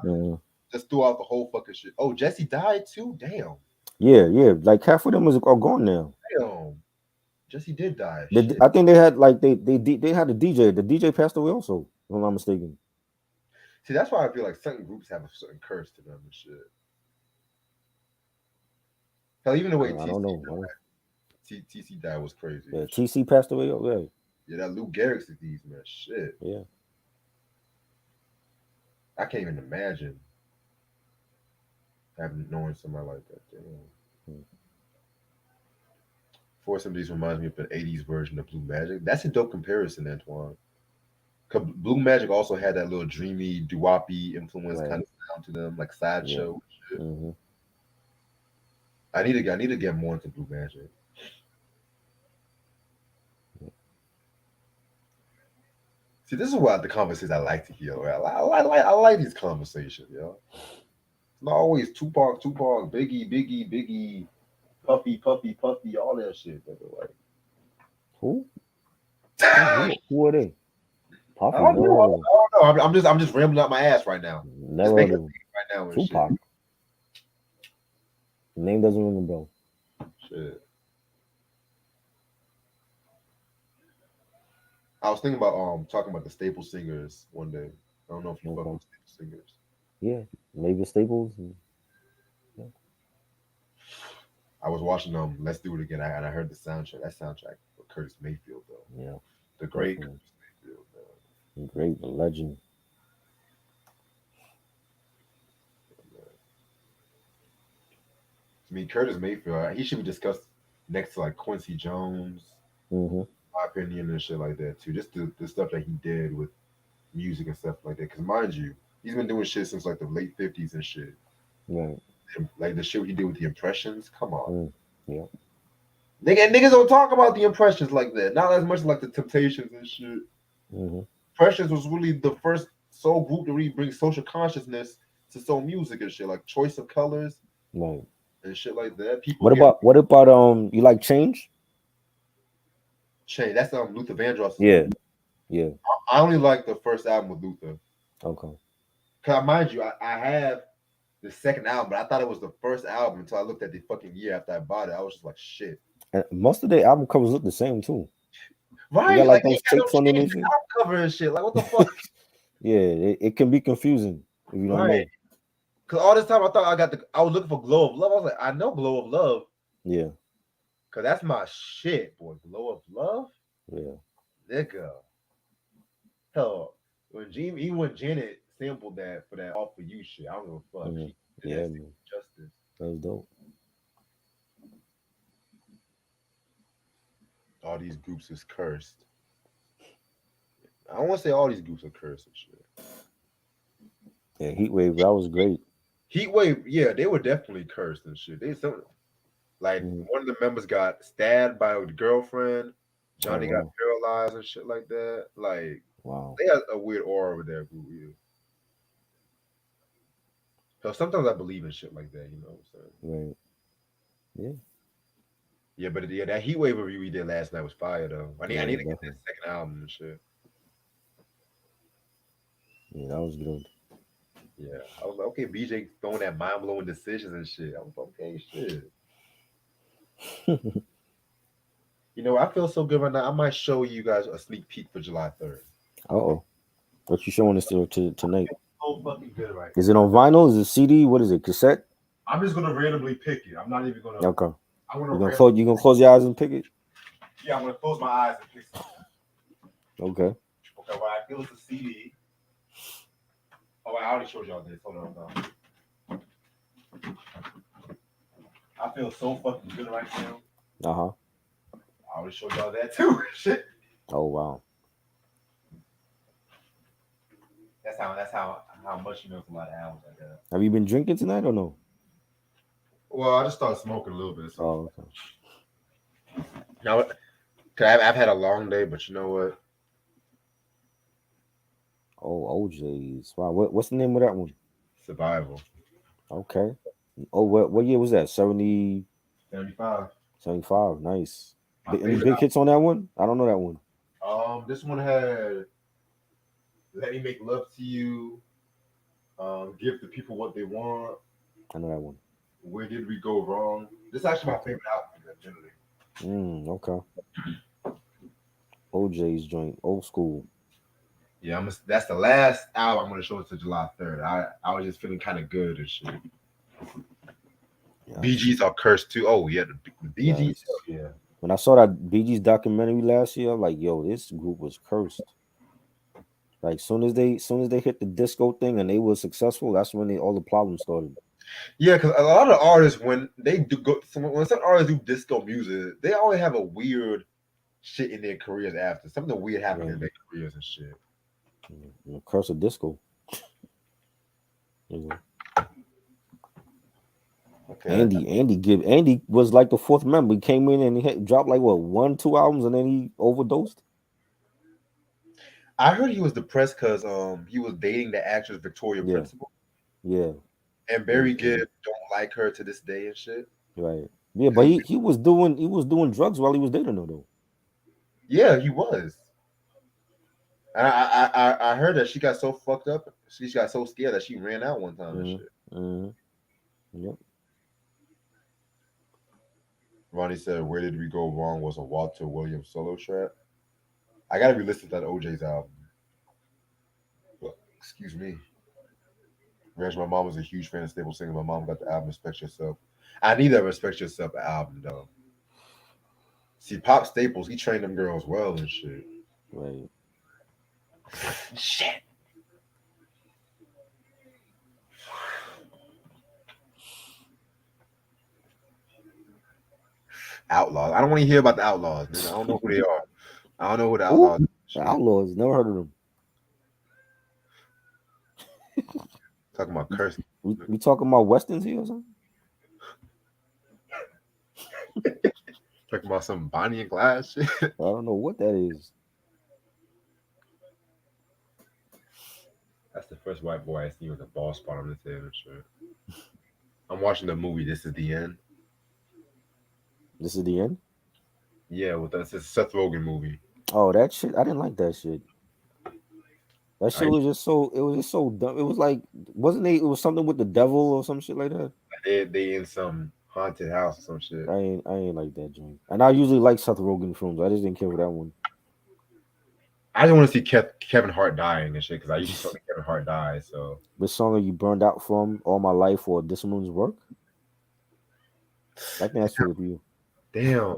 just threw out the whole fucking shit. Oh, Jesse died too. Damn. Yeah. Like half of them are gone now. Damn. Jesse did die. Shit. I think they had like they had a DJ. The DJ passed away also, if I'm not mistaken. See, that's why I feel like certain groups have a certain curse to them and shit. Hell, even the way I don't know. TC died was crazy. Yeah, TC passed away. Oh, yeah, that Lou Gehrig's disease, man. Shit. Yeah. I can't even imagine knowing somebody like that. Damn. Force of these reminds me of an 80s version of Blue Magic. That's a dope comparison, Antoine. Blue Magic also had that little dreamy, doo-woppy influence kind of sound to them, like Sideshow. Yeah. Mm-hmm. I need to get more into Blue Magic. See, this is what the conversations I like to hear. I like these conversations, yo. It's not always Tupac, Biggie, Puffy, all that shit. Like, who are they? Puffy, I don't know. I'm just rambling out my ass right now. Never heard of him. Right now. Tupac. The name doesn't ring a bell. Shit. I was thinking about talking about the Staple Singers one day. I don't know if you fuck with Staple Singers. Yeah, maybe Staples. Yeah. I was watching Let's Do It Again, and I heard the soundtrack. That soundtrack for Curtis Mayfield, though. Yeah, the great Curtis Mayfield, man. Great legend. I mean, Curtis Mayfield, he should be discussed next to like Quincy Jones. Mm-hmm. My opinion and shit like that too. Just the stuff that he did with music and stuff like that. Because mind you, he's been doing shit since like the late 50s and shit. Right. Like the shit he did with the impressions. Come on. Yeah. Niggas don't talk about the impressions like that. Not as much like the Temptations and shit. Mm-hmm. Impressions was really the first soul group to really bring social consciousness to soul music and shit. Like choice of colors. Right. And shit like that. People. What about you like Change? Change. That's Luther Vandross. Yeah. I only like the first album with Luther. Okay. Cause mind you, I have the second album, but I thought it was the first album until I looked at the fucking year after I bought it. I was just like, shit. And most of the album covers look the same too. Right? They got like those tapes underneath it. Cover and shit. Like what the fuck? Yeah, it can be confusing if you don't know. Cause all this time I thought I was looking for Glow of Love. I was like, I know Glow of Love. Yeah. Cause that's my shit, boy. Glow of Love. Yeah. Nigga. Hell, when Janet sampled that for that All For You shit, I don't give a fuck. Mm-hmm. Yeah, man. Justice. That was dope. All these groups is cursed. I don't want to say all these groups are cursed and shit. Yeah, Heatwave, that was great. Heatwave, yeah, they were definitely cursed and shit. One of the members got stabbed by a girlfriend. Johnny got paralyzed and shit like that. Like, wow, they had a weird aura with that group. Yeah. So sometimes I believe in shit like that, you know what I'm saying? Right. Yeah. Yeah, but that Heatwave review we did last night was fire though. I need to get that second album and shit. Yeah, that was good. Yeah, I was like, okay, BJ throwing that mind blowing decisions and shit. I was like, okay, shit. You know, I feel so good right now. I might show you guys a sneak peek for July 3rd. Uh-oh. What you showing us tonight? So fucking good right now. Is it on vinyl? Is it CD? What is it? Cassette? I'm just gonna randomly pick it. I'm not even gonna. Okay. You gonna close your eyes and pick it? Yeah, I'm gonna close my eyes and pick something. Okay. Okay, well, I feel it's a CD. Oh, I already showed y'all this. Hold on. I feel so fucking good right now. Uh-huh. I already showed y'all that too. Shit. Oh wow. That's how much you know from a lot of albums like that. Have you been drinking tonight or no? Well, I just started smoking a little bit. So. Oh, okay. Now, I've had a long day, but you know what? Oh, OJ's. Wow. What's the name of that one? Survival. Okay. Oh, what year was that? 70, 75. 75. Nice. My Any favorite big hits on that one? I don't know that one. album. This one had "Let Me Make Love to You," "Give the People What They Want," I know that one. "Where Did We Go Wrong." This is actually my Okay. favorite album, generally. Okay. OJ's joint. Old school. Yeah, that's the last album I'm gonna show it to July 3rd. I was just feeling kind of good and shit. Yes. BGs are cursed too. Oh yeah, the BGs. Yes. Yeah. When I saw that BG's documentary last year, I'm like, yo, this group was cursed. Like soon as they hit the disco thing and they were successful, that's when all the problems started. Yeah, because a lot of artists when they do go, when some artists do disco music, they always have a weird shit in their careers after. Something weird happening in Right. their careers and shit. Curse of disco. You know. Okay. Andy was like the fourth member. He came in and he dropped like what 1, 2 albums and then he overdosed. I heard he was depressed because he was dating the actress Victoria Yeah, Principal, yeah, and Barry and Gibb don't like her to this day and shit. right. Yeah, but Cause he was doing drugs while he was dating her though. yeah, he was. And I heard that she got so fucked up, she got so scared that she ran out one time and Mm-hmm. shit. Mm-hmm. Yep. Ronnie said, "Where Did We Go Wrong" was a Walter Williams solo track. I gotta re-listen to that OJ's album. But, excuse me. Reg, my mom was a huge fan of Stable Singer. My mom got the album Respect Yourself. I need that Respect Yourself album though. See, Pop Staples, he trained them girls well and shit. Right. Shit. Outlaws. I don't want to hear about the Outlaws, man. I don't know who they are. I don't know who the Who? Outlaws are. The Shit. Outlaws. Never heard of them. Talking about We, cursing. we talking about westerns here or something? Talking about some Bonnie and Clyde shit. I don't know what that is. That's the first white boy I seen with a ball spot on his head and shit. I'm watching the movie This Is the End. This is the end. Yeah, with us. It's a Seth Rogen movie. Oh, that shit. I didn't like that shit. That shit I, was just so. It was just so dumb. It was like, wasn't it? It was something with the devil or some shit like that. they in some haunted house or some shit. I ain't like that joint. And I usually like Seth Rogen films. I just didn't care for that one. I just want to see Kevin Hart dying and shit because I usually saw Kevin Hart die. So Which song are you burned out from? All My Life or This Moon's Work? I think that's true with you. damn.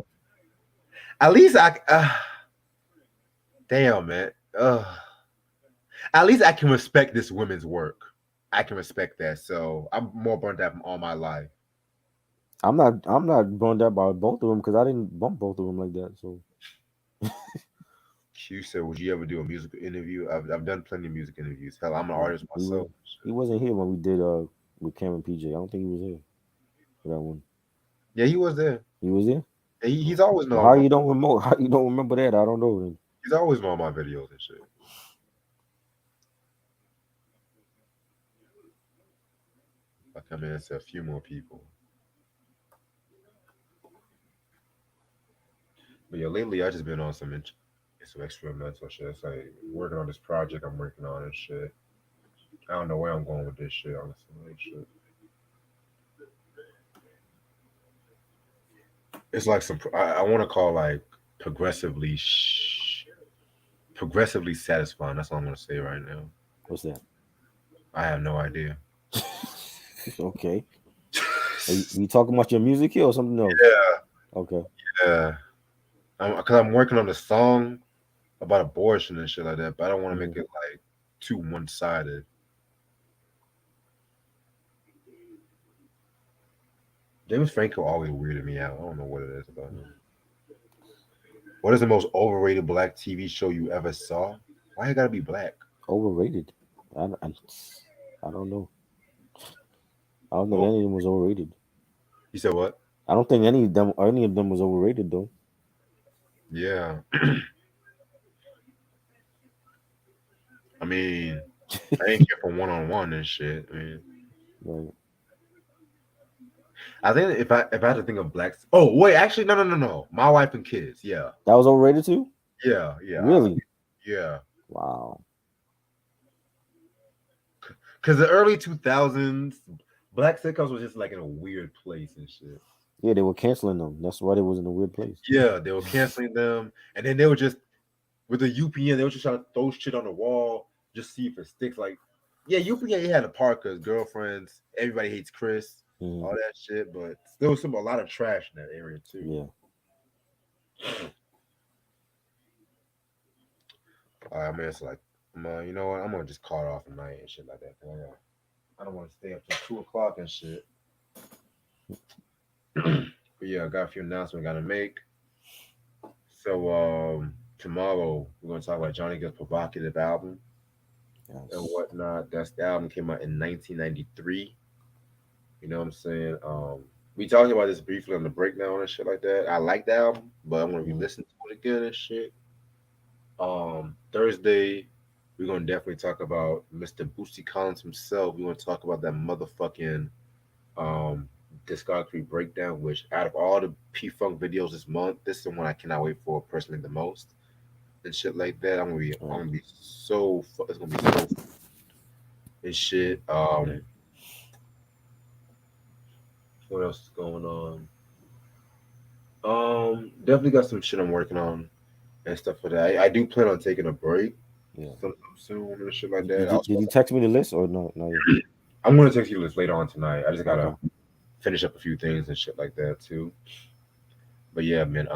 At least damn man. At least I can respect this woman's work. I can respect that. So I'm more burnt out from All My Life. I'm not burned out by both of them because I didn't bump both of them like that. So Q said, "Would you ever do a musical interview?" I've done plenty of music interviews. Hell, I'm an yeah, artist myself. he wasn't here when we did with Cameron PJ. I don't think he was here for that one. Yeah, he was there. He was here. He's always Well, known. how you don't remember that? I don't know. Then. He's always on my videos and shit. I come in and say a few more people. But yeah, lately I just been on some experimental shit. It's like working on this project I'm working on and shit. I don't know where I'm going with this shit, honestly. Like, shit. It's like some I want to call like progressively progressively satisfying. That's all I'm gonna say right now. What's that? I have no idea. Okay. Are you talking about your music here or something else? Okay. Yeah, because I'm working on a song about abortion and shit like that, but I don't want to make it like too one-sided. James Franco always weirded me out. I don't know what it is about him. What is the most overrated black TV show you ever saw? Why you gotta be black? Overrated. I don't know. I don't think Well, any of them was overrated. you said what? I don't think any of them was overrated though. Yeah. I mean, I ain't care for one-on-one and shit. I mean, Right. I think if I had to think of blacks. Oh wait, actually, no. My wife and kids. Yeah, That was overrated too. yeah. Really? Yeah. Wow. Because the early 2000s, black sitcoms was just like in a weird place and shit. Yeah, they were canceling them. That's why they was in a weird place. Yeah, they were canceling them, and then they were just with the UPN, they were just trying to throw shit on the wall, just see if it sticks. Like, yeah, UPN had a part because girlfriends, everybody hates Chris, Hmm. all that shit, but there was a lot of trash in that area too. Yeah. All right, man, it's like, you know what? I'm gonna just call it off tonight and shit like that. I don't want to stay up till 2 o'clock and shit. But yeah, I got a few announcements I gotta make. So tomorrow we're gonna talk about Johnny Gill's provocative album and Yes. whatnot. That's the album came out in 1993. You know what I'm saying? We talked about this briefly on the breakdown and shit like that. I like the album, but I'm gonna be Mhm. listening to it again and shit. Thursday we're gonna definitely talk about Mr. Boosie Collins himself. We're gonna talk about that motherfucking um discography breakdown, which out of all the P Funk videos this month, this is the one I cannot wait for personally the most and shit like that. I'm Right. gonna be so it's gonna be so and shit. What else is going on? Definitely got some shit I'm working on and stuff for that. I do plan on taking a break Yeah. sometime soon and shit like You that. did you text me the list or no? No. Yeah. I'm gonna text you this later on tonight. I just gotta Okay. finish up a few things and shit like that too. But yeah, man.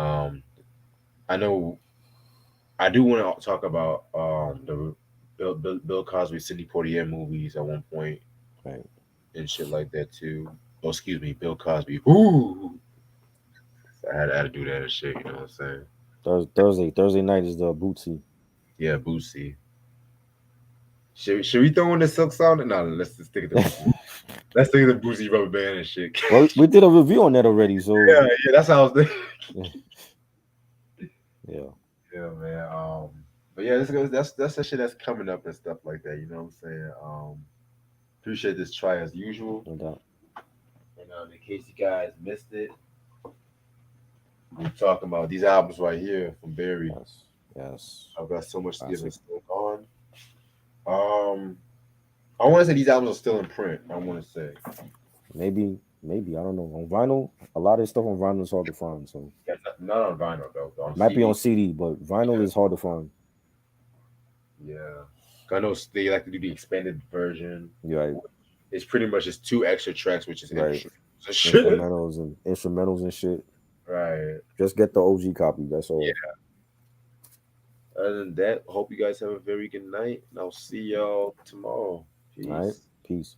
I know I do want to talk about the Bill Cosby, Sidney Poitier movies at one point Right. and shit like that too. Oh, excuse me, Bill Cosby. Ooh, I had to do that and shit. You know what I'm saying? Thursday night is the Bootsy. Yeah, Boosie. Should we throw in the Silk Sound? No, let's just stick it to Boosie. Let's stick it to Boosie Rubber Band and shit. Well, we did a review on that already, so Yeah, that's how I was thinking. yeah. Yeah, man. But yeah, that's the shit that's coming up and stuff like that. You know what I'm saying? Appreciate this try as usual. No doubt. And in case you guys missed it, we're talking about these albums right here from Barry. Yes. Yes. I've got so much to give Classic. it still on. I want to say these albums are still in print. I want to say, Maybe I don't know. On vinyl, a lot of stuff on vinyl is hard to find. So yeah, not on vinyl though, but on might be on CD. CD, but vinyl Yeah, is hard to find. yeah. I know they like to do the expanded version. You're right. It's pretty much just two extra tracks, which is Right. shit. Instrumentals and shit. Right. Just get the OG copy. That's all. Yeah. Other than that, hope you guys have a very good night, and I'll see y'all tomorrow. All right. Peace. Peace.